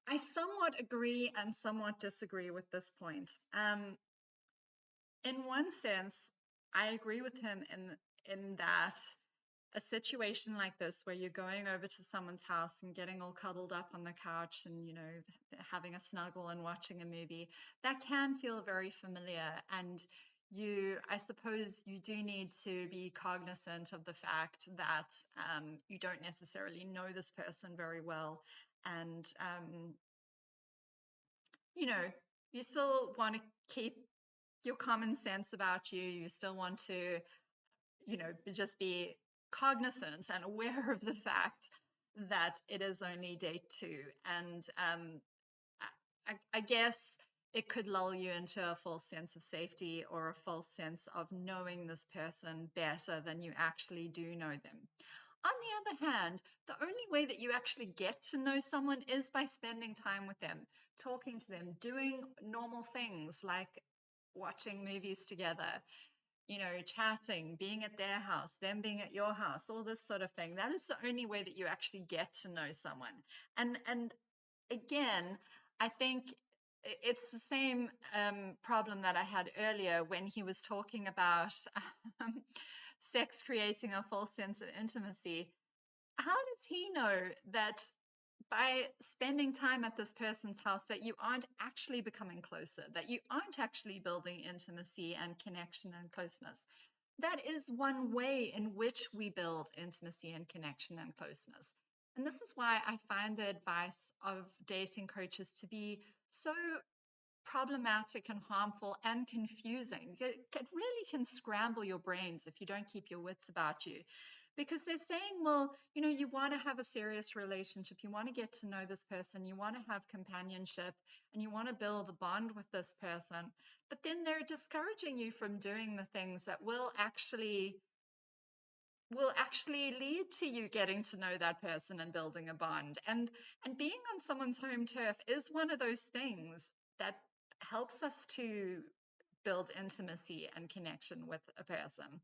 I somewhat agree and somewhat disagree with this point. In one sense, I agree with him in that a situation like this, where you're going over to someone's house and getting all cuddled up on the couch and, you know, having a snuggle and watching a movie, that can feel very familiar. And I suppose you do need to be cognizant of the fact that you don't necessarily know this person very well. And you know, you still want to keep your common sense about you. You still want to, you know, just be cognizant and aware of the fact that it is only date 2. And I guess it could lull you into a false sense of safety, or a false sense of knowing this person better than you actually do know them. On the other hand, the only way that you actually get to know someone is by spending time with them, talking to them, doing normal things like watching movies together. chatting, being at their house, them being at your house, all this sort of thing. That is the only way that you actually get to know someone. And again, I think it's the same problem that I had earlier when he was talking about sex creating a false sense of intimacy. How does he know that by spending time at this person's house that you aren't actually becoming closer, that you aren't actually building intimacy and connection and closeness? That is one way in which we build intimacy and connection and closeness. And this is why I find the advice of dating coaches to be so problematic and harmful and confusing. It really can scramble your brains if you don't keep your wits about you. Because they're saying, well, you want to have a serious relationship, you want to get to know this person, you want to have companionship, and you want to build a bond with this person. But then they're discouraging you from doing the things that will actually lead to you getting to know that person and building a bond. And being on someone's home turf is one of those things that helps us to build intimacy and connection with a person.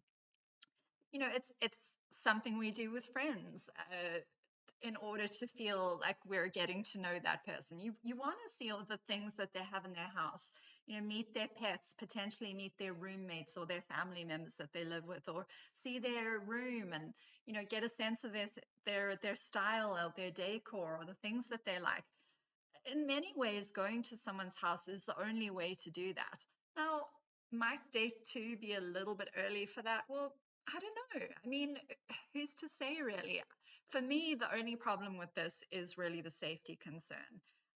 It's something we do with friends in order to feel like we're getting to know that person. You want to see all the things that they have in their house, meet their pets, potentially meet their roommates or their family members that they live with, or see their room and get a sense of their style or their decor or the things that they like. In many ways, going to someone's house is the only way to do that. Now, might date two be a little bit early for that? Well, I don't know. I mean, who's to say, really? For me, the only problem with this is really the safety concern.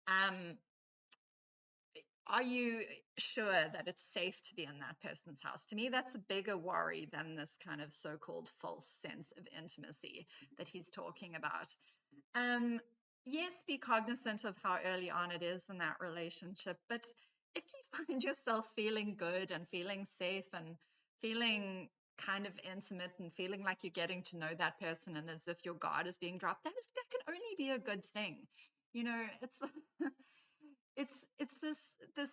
Um, are you sure that it's safe to be in that person's house? To me, that's a bigger worry than this kind of so-called false sense of intimacy that he's talking about. Yes, be cognizant of how early on it is in that relationship, but if you find yourself feeling good and feeling safe and feeling kind of intimate and feeling like you're getting to know that person and as if your guard is being dropped, that can only be a good thing. It's it's this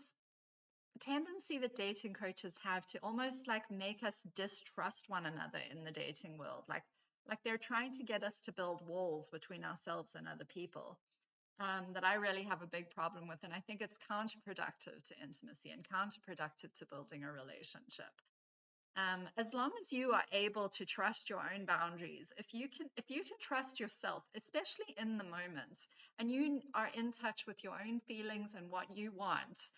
tendency that dating coaches have to almost like make us distrust one another in the dating world, like they're trying to get us to build walls between ourselves and other people, that I really have a big problem with. And I think it's counterproductive to intimacy and counterproductive to building a relationship. As long as you are able to trust your own boundaries, if you can trust yourself, especially in the moment, and you are in touch with your own feelings and what you want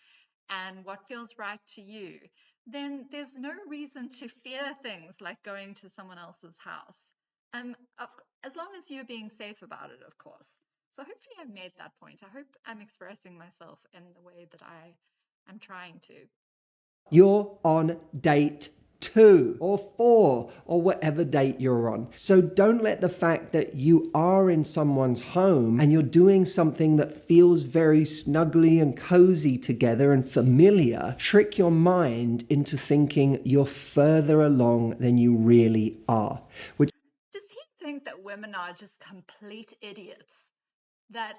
and what feels right to you, then there's no reason to fear things like going to someone else's house. As long as you're being safe about it, of course. So hopefully I've made that point. I hope I'm expressing myself in the way that I'm trying to. You're on date 2 or 4 or whatever date you're on. So don't let the fact that you are in someone's home and you're doing something that feels very snuggly and cozy together and familiar trick your mind into thinking you're further along than you really are. Does he think that women are just complete idiots? That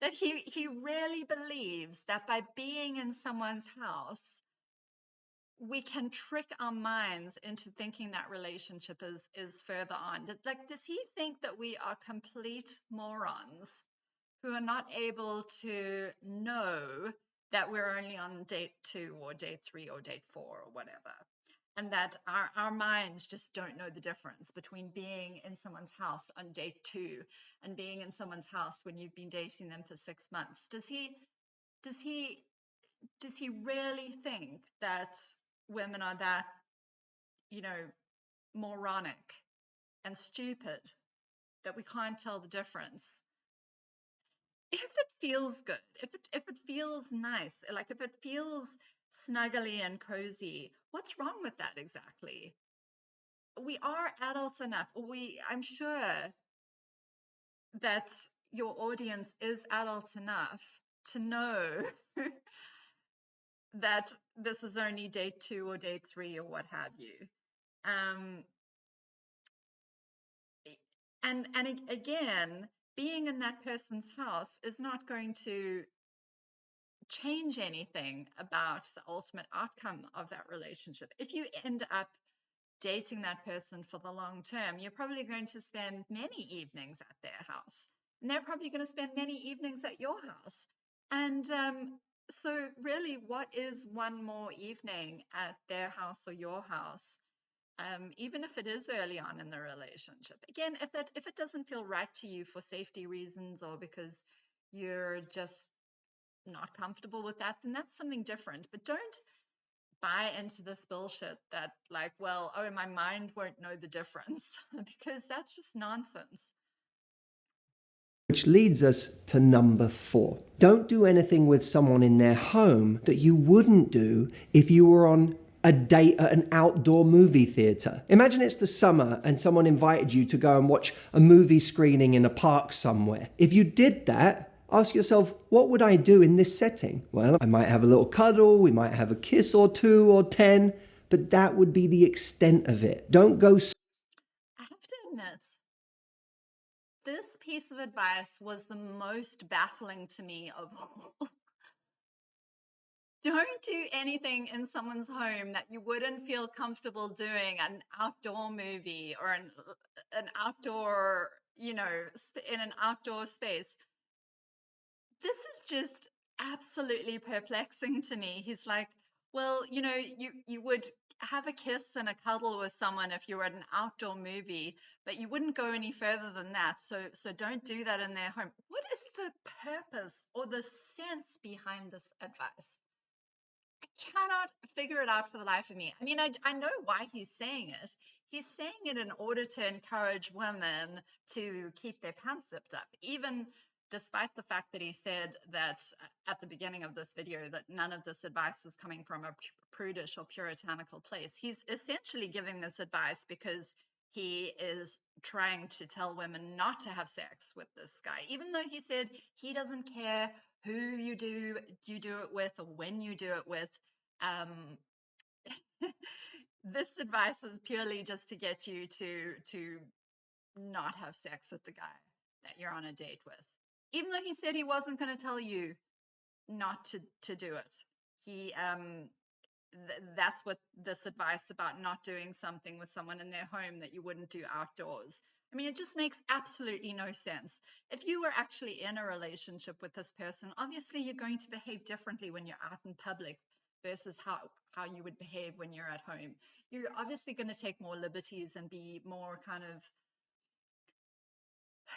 that he really believes that by being in someone's house we can trick our minds into thinking that relationship is further on. Does he think that we are complete morons who are not able to know that we're only on date 2 or date 3 or date 4 or whatever? And that our minds just don't know the difference between being in someone's house on date 2 and being in someone's house when you've been dating them for 6 months. Does he really think that women are that, moronic and stupid that we can't tell the difference? If it feels good, if it feels nice, like if it feels snuggly and cozy, what's wrong with that exactly? We are adults enough. I'm sure that your audience is adult enough to know that this is only date 2 or date 3 or what have you. And again, being in that person's house is not going to change anything about the ultimate outcome of that relationship. If you end up dating that person for the long term, you're probably going to spend many evenings at their house, and they're probably going to spend many evenings at your house. And so really, what is one more evening at their house or your house, even if it is early on in the relationship? Again, if it doesn't feel right to you for safety reasons, or because you're just not comfortable with that, then that's something different. But don't buy into this bullshit that, like, well, oh, my mind won't know the difference, because that's just nonsense. Which leads us to number 4. Don't do anything with someone in their home that you wouldn't do if you were on a date at an outdoor movie theater. Imagine it's the summer and someone invited you to go and watch a movie screening in a park somewhere. If you did that, ask yourself, what would I do in this setting? Well, I might have a little cuddle, we might have a kiss or 2 or 10, but that would be the extent of it. Don't go. I have to admit, this piece of advice was the most baffling to me of all. Don't do anything in someone's home that you wouldn't feel comfortable doing at an outdoor movie, or an outdoor, in an outdoor space. This is just absolutely perplexing to me. He's like, well, you would have a kiss and a cuddle with someone if you were at an outdoor movie, but you wouldn't go any further than that. So don't do that in their home. What is the purpose or the sense behind this advice? I cannot figure it out for the life of me. I mean, I know why he's saying it. He's saying it in order to encourage women to keep their pants zipped up, even despite the fact that he said that at the beginning of this video that none of this advice was coming from a prudish or puritanical place. He's essentially giving this advice because he is trying to tell women not to have sex with this guy, even though he said he doesn't care who you do it with or when you do it with. This advice is purely just to get you to not have sex with the guy that you're on a date with, even though he said he wasn't going to tell you not to do it. He that's what this advice about not doing something with someone in their home that you wouldn't do outdoors. I mean, it just makes absolutely no sense. If you were actually in a relationship with this person, obviously you're going to behave differently when you're out in public versus how you would behave when you're at home. You're obviously going to take more liberties and be more kind of,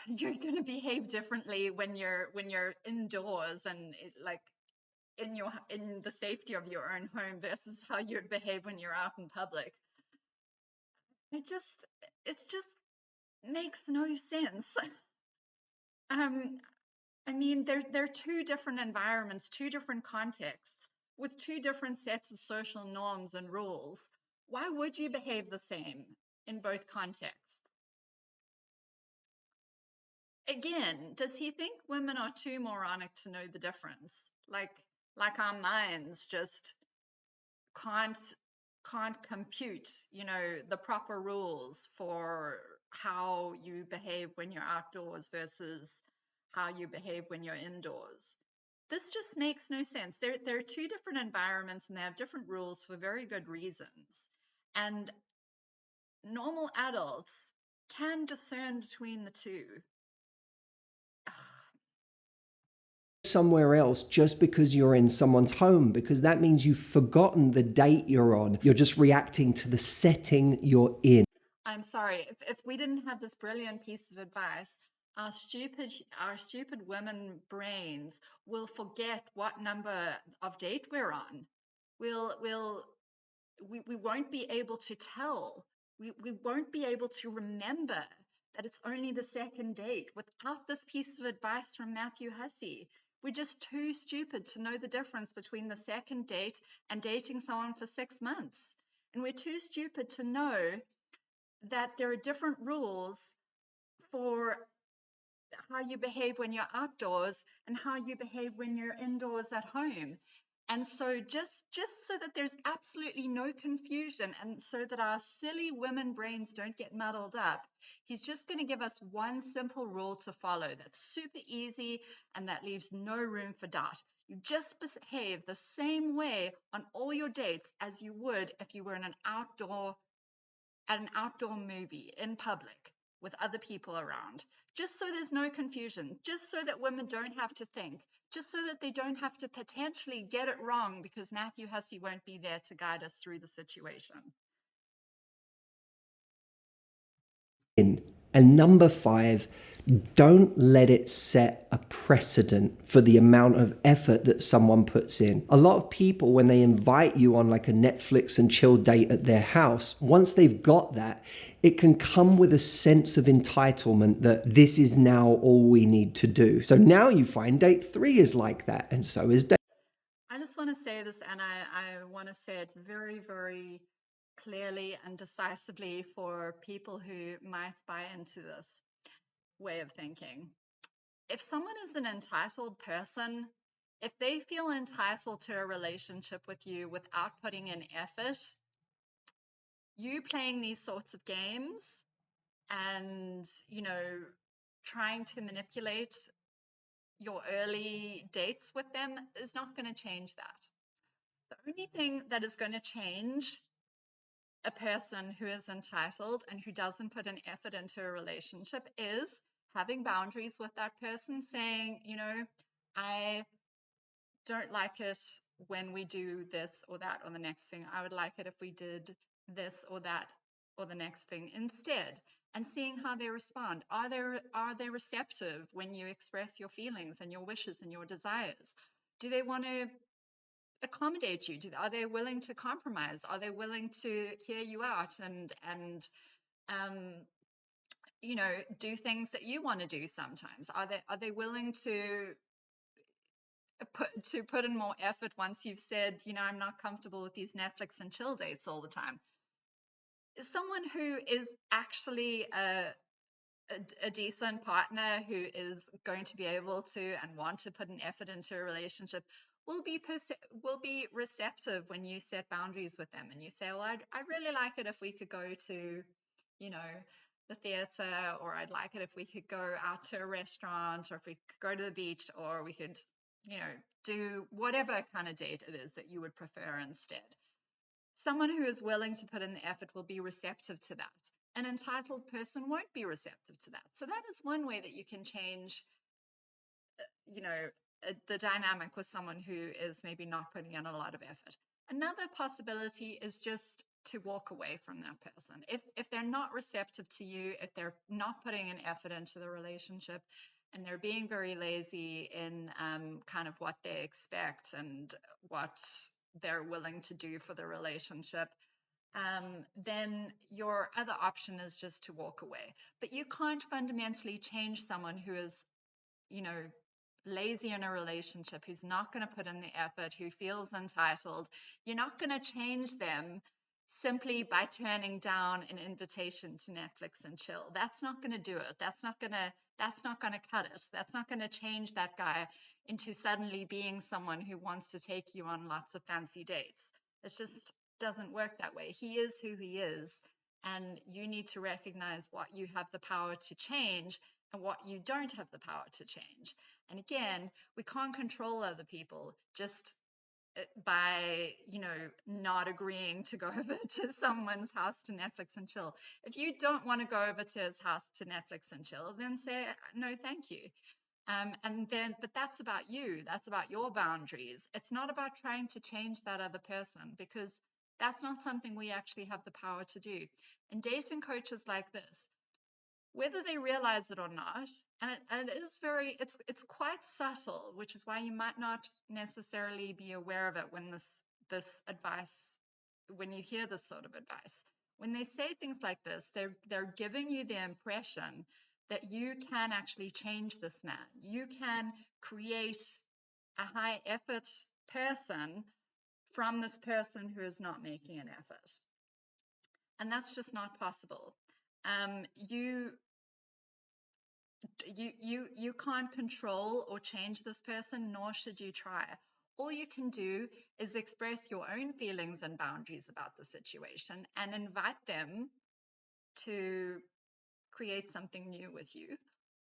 you're going to behave differently when you're indoors and like in the safety of your own home versus how you'd behave when you're out in public. It just makes no sense. I mean, they're two different environments, two different contexts, with two different sets of social norms and rules. Why would you behave the same in both contexts? Again, does he think women are too moronic to know the difference? Like our minds just can't compute, the proper rules for how you behave when you're outdoors versus how you behave when you're indoors. This just makes no sense. They're two different environments and they have different rules for very good reasons. And normal adults can discern between the two. Somewhere else just because you're in someone's home, because that means you've forgotten the date you're on. You're just reacting to the setting you're in. I'm sorry, if we didn't have this brilliant piece of advice, our stupid women brains will forget what number of date we're on. We won't be able to tell. We won't be able to remember that it's only the second date without this piece of advice from Matthew Hussey. We're just too stupid to know the difference between the second date and dating someone for 6 months. And we're too stupid to know that there are different rules for how you behave when you're outdoors and how you behave when you're indoors at home. And so just so that there's absolutely no confusion and so that our silly women brains don't get muddled up, he's just going to give us one simple rule to follow that's super easy and that leaves no room for doubt. You just behave the same way on all your dates as you would if you were in at an outdoor movie in public with other people around, just so there's no confusion, just so that women don't have to think, just so that they don't have to potentially get it wrong because Matthew Hussey won't be there to guide us through the situation. And number 5, don't let it set a precedent for the amount of effort that someone puts in. A lot of people, when they invite you on like a Netflix and chill date at their house, once they've got that, it can come with a sense of entitlement that this is now all we need to do. So now you find date 3 is like that, and so is date. I just want to say this, and I want to say it very, very clearly and decisively for people who might buy into this way of thinking. If someone is an entitled person, if they feel entitled to a relationship with you without putting in effort, you playing these sorts of games and, trying to manipulate your early dates with them is not going to change that. The only thing that is going to change a person who is entitled and who doesn't put an effort into a relationship is having boundaries with that person, saying, I don't like it when we do this or that or the next thing. I would like it if we did this or that or the next thing instead, and seeing how they respond. Are they receptive when you express your feelings and your wishes and your desires? Do they want to accommodate you? Are they willing to compromise? Are they willing to hear you out and um, do things that you want to do sometimes? Are they willing to put in more effort once you've said, I'm not comfortable with these Netflix and chill dates all the time? Someone who is actually a decent partner who is going to be able to and want to put an effort into a relationship will be receptive when you set boundaries with them and you say, well, I'd really like it if we could go to, you know, the theater, or I'd like it if we could go out to a restaurant, or if we could go to the beach, or we could, do whatever kind of date it is that you would prefer instead. Someone who is willing to put in the effort will be receptive to that. An entitled person won't be receptive to that. So that is one way that you can change, you know, the dynamic with someone who is maybe not putting in a lot of effort. Another possibility is just to walk away from that person. If they're not receptive to you, if they're not putting an effort into the relationship, and they're being very lazy in kind of what they expect and what they're willing to do for the relationship, then your other option is just to walk away. But you can't fundamentally change someone who is, you know, lazy in a relationship, who's not going to put in the effort, who feels entitled. You're not going to change them simply by turning down an invitation to Netflix and chill. That's not going to do it. That's not going to cut it. That's not going to change that guy into suddenly being someone who wants to take you on lots of fancy dates. It just doesn't work that way. He is who he is, and you need to recognize what you have the power to change and what you don't have the power to change. And again, we can't control other people just by, not agreeing to go over to someone's house to Netflix and chill. If you don't want to go over to his house to Netflix and chill, then say no, thank you. But that's about you. That's about your boundaries. It's not about trying to change that other person, because that's not something we actually have the power to do. And dating coaches like this, whether they realize it or not, and it is it's quite subtle, which is why you might not necessarily be aware of it when this advice, when you hear this sort of advice. When they say things like this, they're giving you the impression that you can actually change this man. You can create a high effort person from this person who is not making an effort. And that's just not possible. You can't control or change this person, nor should you try. All you can do is express your own feelings and boundaries about the situation and invite them to create something new with you,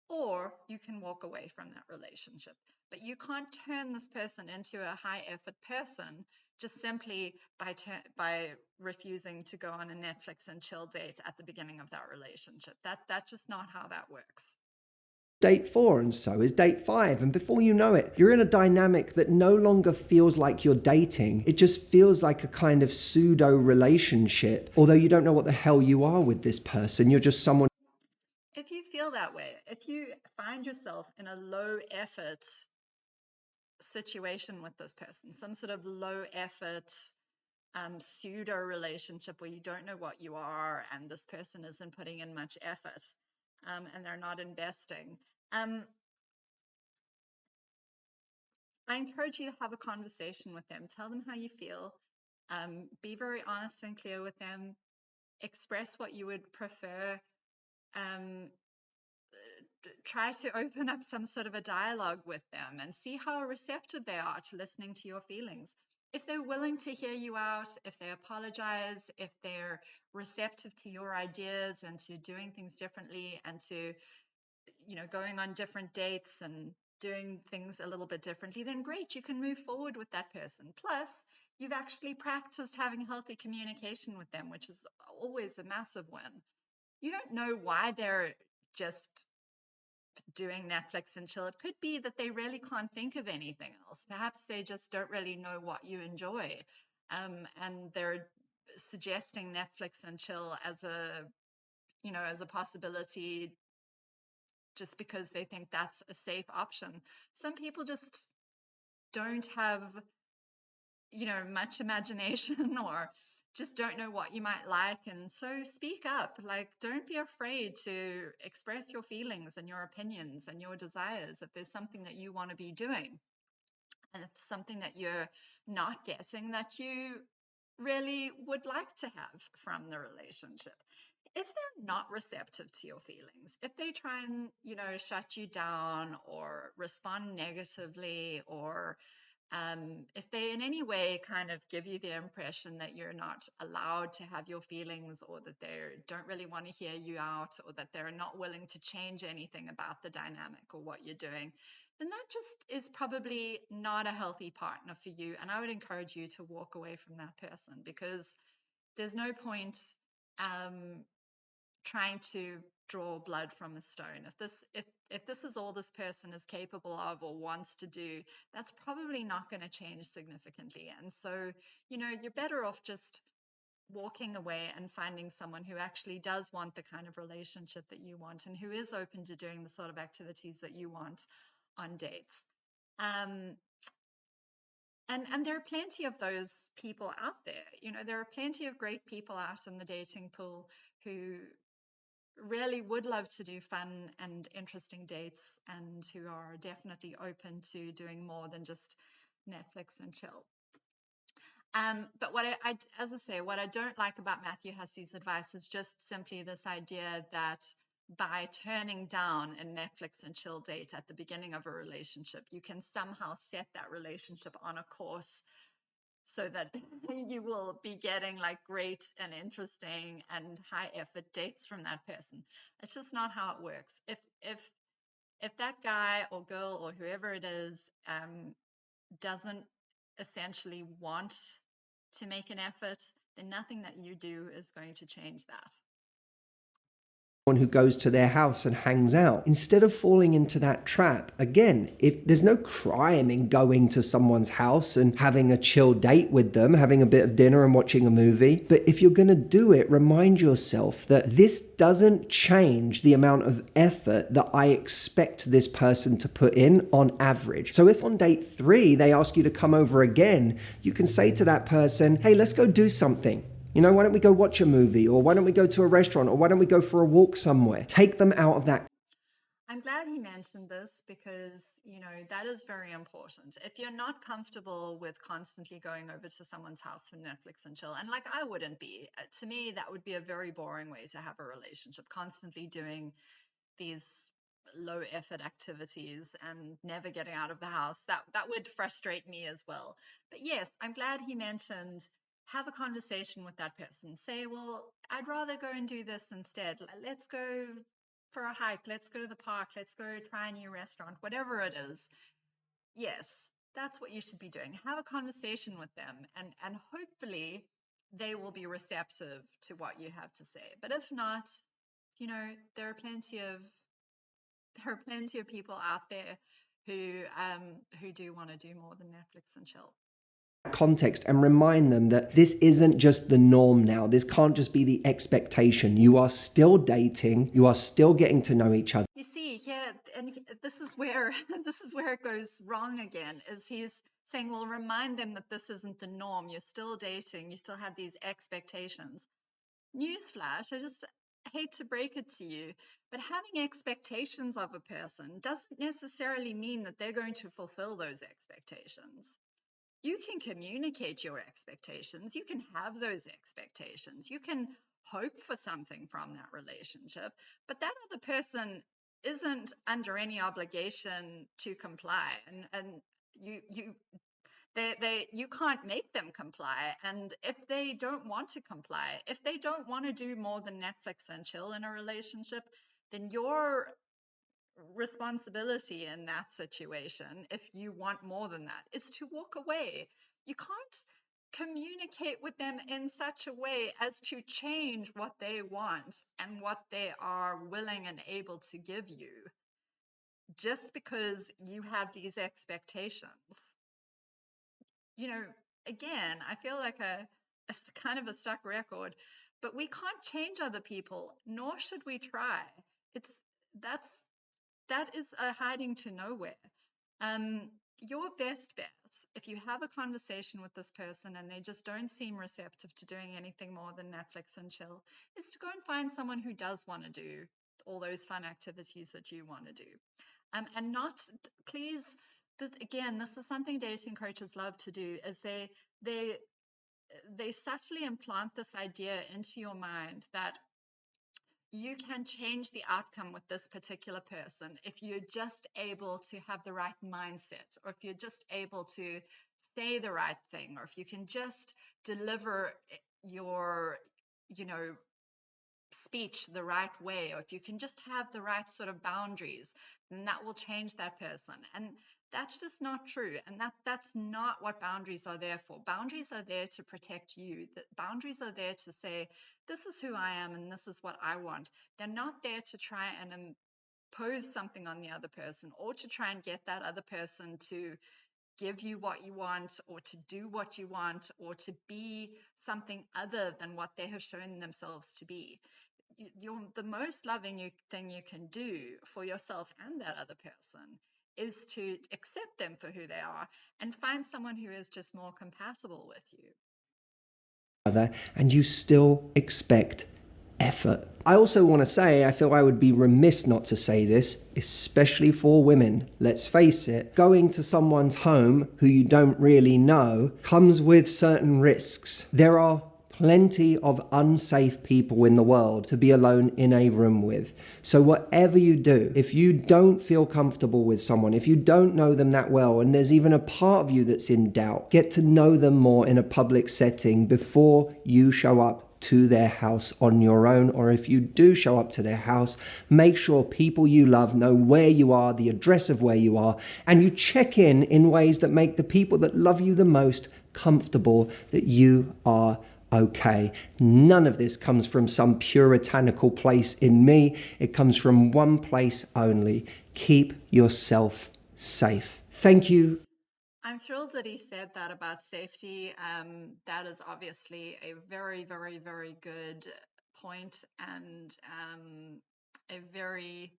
or you can walk away from that relationship. But you can't turn this person into a high effort person just simply by refusing to go on a Netflix and chill date at the beginning of that relationship. That's just not how that works. Date 4, and so is date 5. And before you know it, you're in a dynamic that no longer feels like you're dating. It just feels like a kind of pseudo relationship. Although you don't know what the hell you are with this person. You're just someone. If you feel that way, if you find yourself in a low effort situation with this person, some sort of low effort pseudo relationship where you don't know what you are and this person isn't putting in much effort, and they're not investing, I encourage you to have a conversation with them. Tell them how you feel. Be very honest and clear with them. Express what you would prefer. Try to open up some sort of a dialogue with them and see how receptive they are to listening to your feelings. If they're willing to hear you out, if they apologize, if they're receptive to your ideas and to doing things differently and to, going on different dates and doing things a little bit differently, then great, you can move forward with that person. Plus, you've actually practiced having healthy communication with them, which is always a massive win. You don't know why they're just doing Netflix and chill. It could be that they really can't think of anything else. Perhaps they just don't really know what you enjoy. And they're suggesting Netflix and chill as a possibility just because they think that's a safe option. Some people just don't have, much imagination or just don't know what you might like. And so speak up. Like, don't be afraid to express your feelings and your opinions and your desires. If there's something that you want to be doing and it's something that you're not getting that you really would like to have from the relationship. If they're not receptive to your feelings, if they try and, shut you down or respond negatively, or if they in any way kind of give you the impression that you're not allowed to have your feelings, or that they don't really want to hear you out, or that they're not willing to change anything about the dynamic or what you're doing, then that just is probably not a healthy partner for you. And I would encourage you to walk away from that person, because there's no point trying to draw blood from a stone. If this is all this person is capable of or wants to do, that's probably not going to change significantly. And so, you're better off just walking away and finding someone who actually does want the kind of relationship that you want and who is open to doing the sort of activities that you want on dates. And there are plenty of those people out there. There are plenty of great people out in the dating pool who really would love to do fun and interesting dates, and who are definitely open to doing more than just Netflix and chill. But as I say, what I don't like about Matthew Hussey's advice is just simply this idea that by turning down a Netflix and chill date at the beginning of a relationship, you can somehow set that relationship on a course so that you will be getting like great and interesting and high effort dates from that person. It's just not how it works. If that guy or girl or whoever it is doesn't essentially want to make an effort, then nothing that you do is going to change that. Who goes to their house and hangs out. Instead of falling into that trap, again, if there's no crime in going to someone's house and having a chill date with them, having a bit of dinner and watching a movie, but if you're going to do it, remind yourself that this doesn't change the amount of effort that I expect this person to put in on average. So if on date 3 they ask you to come over again, you can say to that person, hey, let's go do something. Why don't we go watch a movie, or why don't we go to a restaurant, or why don't we go for a walk somewhere? Take them out of that. I'm glad he mentioned this, because, that is very important. If you're not comfortable with constantly going over to someone's house for Netflix and chill, and like I wouldn't be, to me, that would be a very boring way to have a relationship, constantly doing these low effort activities and never getting out of the house. That would frustrate me as well. But yes, I'm glad he mentioned have a conversation with that person. Say, well, I'd rather go and do this instead. Let's go for a hike. Let's go to the park. Let's go try a new restaurant, whatever it is. Yes, that's what you should be doing. Have a conversation with them, and hopefully they will be receptive to what you have to say. But if not, there are plenty of people out there who do want to do more than Netflix and chill. Context and remind them that this isn't just the norm now. This can't just be the expectation. You are still dating. You are still getting to know each other. You see, yeah, and this is where this is where it goes wrong again. Is he's saying, well, remind them that this isn't the norm. You're still dating. You still have these expectations. Newsflash, I just hate to break it to you, but having expectations of a person doesn't necessarily mean that they're going to fulfill those expectations. You can communicate your expectations. You can have those expectations. You can hope for something from that relationship, but that other person isn't under any obligation to comply. And you can't make them comply. And if they don't want to comply, if they don't want to do more than Netflix and chill in a relationship, then your responsibility in that situation, if you want more than that, is to walk away. You can't communicate with them in such a way as to change what they want and what they are willing and able to give you just because you have these expectations. you know, Again, I feel like a kind of a stuck record, but we can't change other people, nor should we try. It's that's that is a hiding to nowhere. Um, your best bet, if you have a conversation with this person and they just don't seem receptive to doing anything more than Netflix and chill, is to go and find someone who does want to do all those fun activities that you want to do. And not, please, again, this is something dating coaches love to do, is they they subtly implant this idea into your mind that you can change the outcome with this particular person if you're just able to have the right mindset, or if you're just able to say the right thing, or if you can just deliver your, you know, speech the right way, or if you can just have the right sort of boundaries, then that will change that person. And that's just not true. And that's not what boundaries are there for. Boundaries are there to protect you. Boundaries are there to say, this is who I am and this is what I want. They're not there to try and impose something on the other person, or to try and get that other person to give you what you want, or to do what you want, or to be something other than what they have shown themselves to be. The most loving thing you can do for yourself and that other person is to accept them for who they are and find someone who is just more compatible with you. And you still expect effort. I also want to say, I feel I would be remiss not to say this, especially for women. Let's face it, going to someone's home who you don't really know comes with certain risks. There are plenty of unsafe people in the world to be alone in a room with. So whatever you do, if you don't feel comfortable with someone, if you don't know them that well, and there's even a part of you that's in doubt, get to know them more in a public setting before you show up to their house on your own. Or if you do show up to their house, make sure people you love know where you are, the address of where you are, and you check in ways that make the people that love you the most comfortable that you are okay. None of this comes from some puritanical place in me. It comes from one place only. Keep yourself safe. Thank you. I'm thrilled that he said that about safety. That is obviously a very, very, very good point, and a very,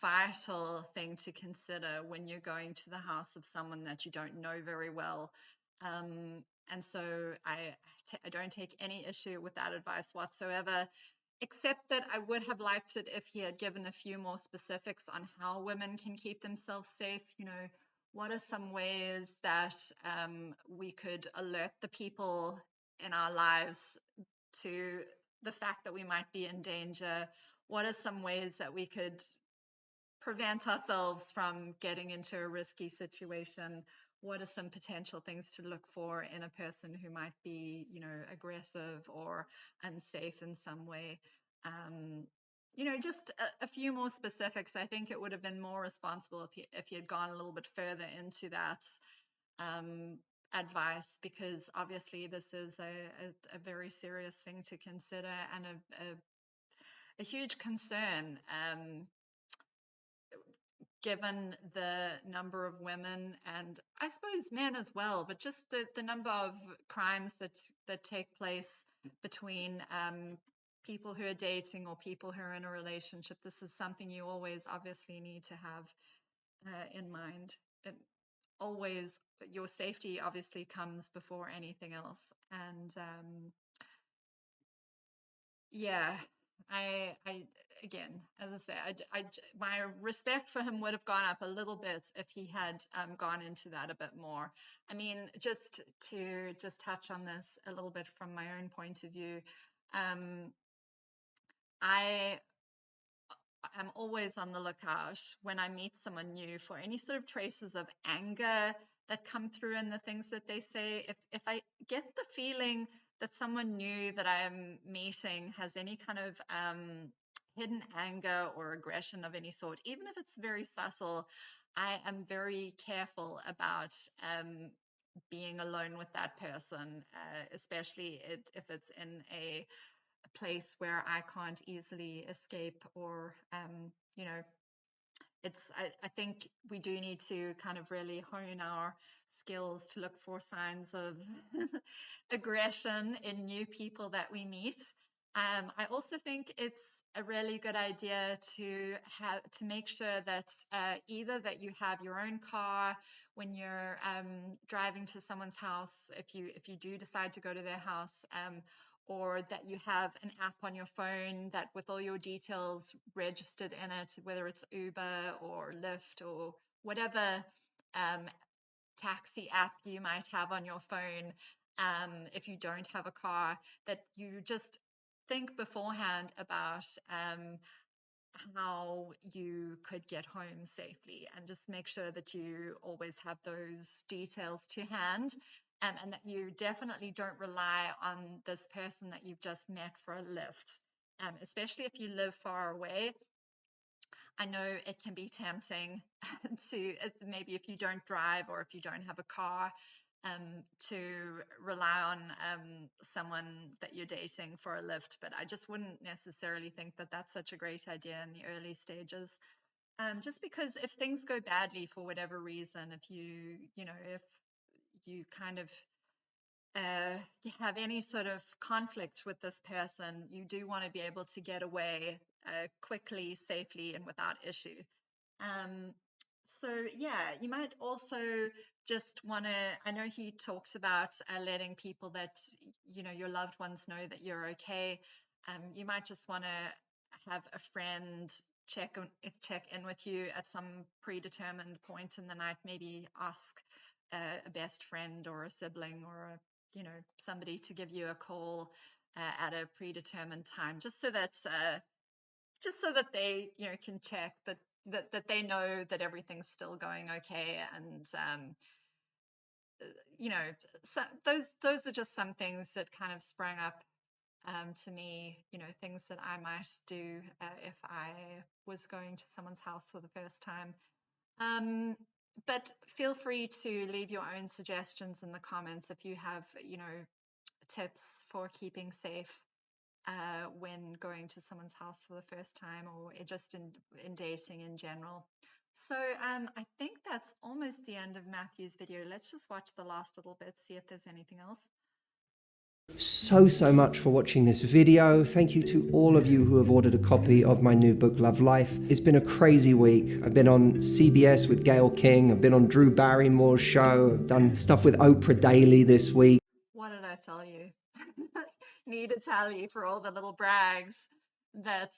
vital thing to consider when you're going to the house of someone that you don't know very well. And so I don't take any issue with that advice whatsoever, except that I would have liked it if he had given a few more specifics on how women can keep themselves safe. What are some ways that we could alert the people in our lives to the fact that we might be in danger? what are some ways that we could prevent ourselves from getting into a risky situation? What are some potential things to look for in a person who might be, aggressive or unsafe in some way? Just a few more specifics. I think it would have been more responsible if you had gone a little bit further into that advice, because obviously this is a very serious thing to consider and a huge concern. Given the number of women, and I suppose men as well, but just the number of crimes that take place between people who are dating or people who are in a relationship. This is something you always obviously need to have in mind. It always, your safety obviously comes before anything else. And yeah, I again, as I say, my respect for him would have gone up a little bit if he had gone into that a bit more. I mean, just to touch on this a little bit from my own point of view, I am always on the lookout when I meet someone new for any sort of traces of anger that come through in the things that they say. If I get the feeling that someone new that I am meeting has any kind of hidden anger or aggression of any sort, even if it's very subtle, I am very careful about being alone with that person, especially if it's in a place where I can't easily escape, or I think we do need to kind of really hone our skills to look for signs of aggression in new people that we meet. I also think it's a really good idea to make sure that either that you have your own car when you're driving to someone's house, if you do decide to go to their house, or that you have an app on your phone that with all your details registered in it, whether it's Uber or Lyft or whatever taxi app you might have on your phone, if you don't have a car, that you just think beforehand about how you could get home safely, and just make sure that you always have those details to hand, and that you definitely don't rely on this person that you've just met for a lift, especially if you live far away. I know it can be tempting to, maybe if you don't drive or if you don't have a car, to rely on someone that you're dating for a lift. But I just wouldn't necessarily think that that's such a great idea in the early stages. Just because if things go badly for whatever reason, if you kind of you have any sort of conflict with this person, you do want to be able to get away quickly, safely, and without issue. So yeah, you might also just want to, I know he talks about letting people that, your loved ones know that you're okay. You might just want to have a friend check in with you at some predetermined point in the night, maybe ask a best friend or a sibling or somebody to give you a call at a predetermined time, just so that they can check that they know that everything's still going okay. And so those are just some things that kind of sprang up to me, things that I might do if I was going to someone's house for the first time. But feel free to leave your own suggestions in the comments if you have, tips for keeping safe when going to someone's house for the first time, or just in dating in general. So I think that's almost the end of Matthew's video. Let's just watch the last little bit, see if there's anything else. So much for watching this video. Thank you to all of you who have ordered a copy of my new book, Love Life. It's been a crazy week. I've been on CBS with Gayle King. I've been on Drew Barrymore's show. I've done stuff with Oprah Daily this week. What did I tell you? Need to tell you for all the little brags that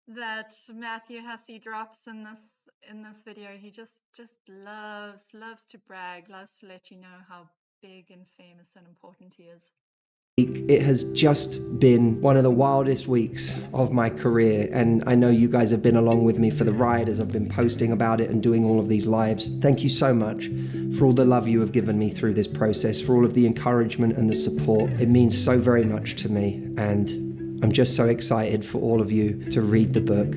that Matthew Hussey drops in this video. He just loves to brag, loves to let you know how big and famous and important he is. It has just been one of the wildest weeks of my career, and I know you guys have been along with me for the ride as I've been posting about it and doing all of these lives. Thank you so much for all the love you have given me through this process, for all of the encouragement and the support. It means so very much to me, and I'm just so excited for all of you to read the book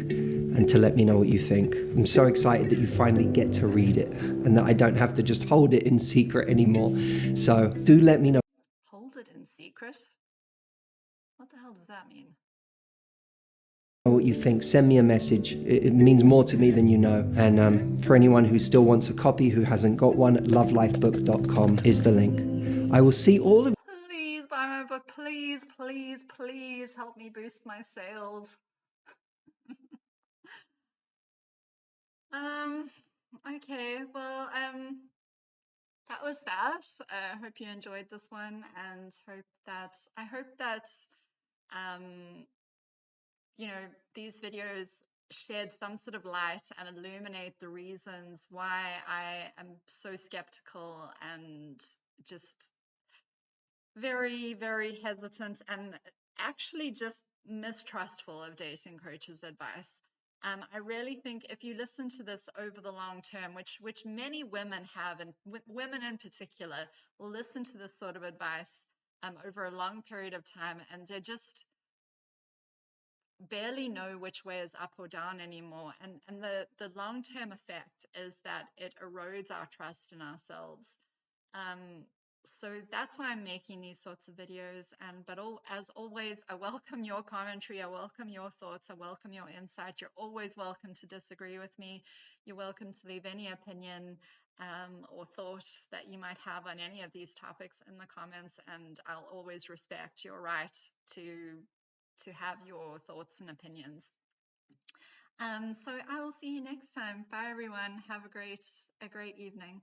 and to let me know what you think. I'm so excited that you finally get to read it and that I don't have to just hold it in secret anymore. So do let me know Hold it in secret? What the hell does that mean? what you think. Send me a message. It means more to me than you know. And for anyone who still wants a copy, who hasn't got one, lovelifebook.com is the link. I will see all of Please buy my book. Please, please, please help me boost my sales. Okay, well, that was that. I hope you enjoyed this one, and I hope that um, these videos shed some sort of light and illuminate the reasons why I am so skeptical and just very, very hesitant and actually just mistrustful of dating coaches' advice. I really think if you listen to this over the long term, which many women have, and women in particular will listen to this sort of advice over a long period of time, and they just barely know which way is up or down anymore. And the long-term effect is that it erodes our trust in ourselves. So that's why I'm making these sorts of videos. But as always, I welcome your commentary. I welcome your thoughts. I welcome your insight. You're always welcome to disagree with me. You're welcome to leave any opinion or thought that you might have on any of these topics in the comments. And I'll always respect your right to have your thoughts and opinions. So I will see you next time. Bye, everyone. Have a great evening.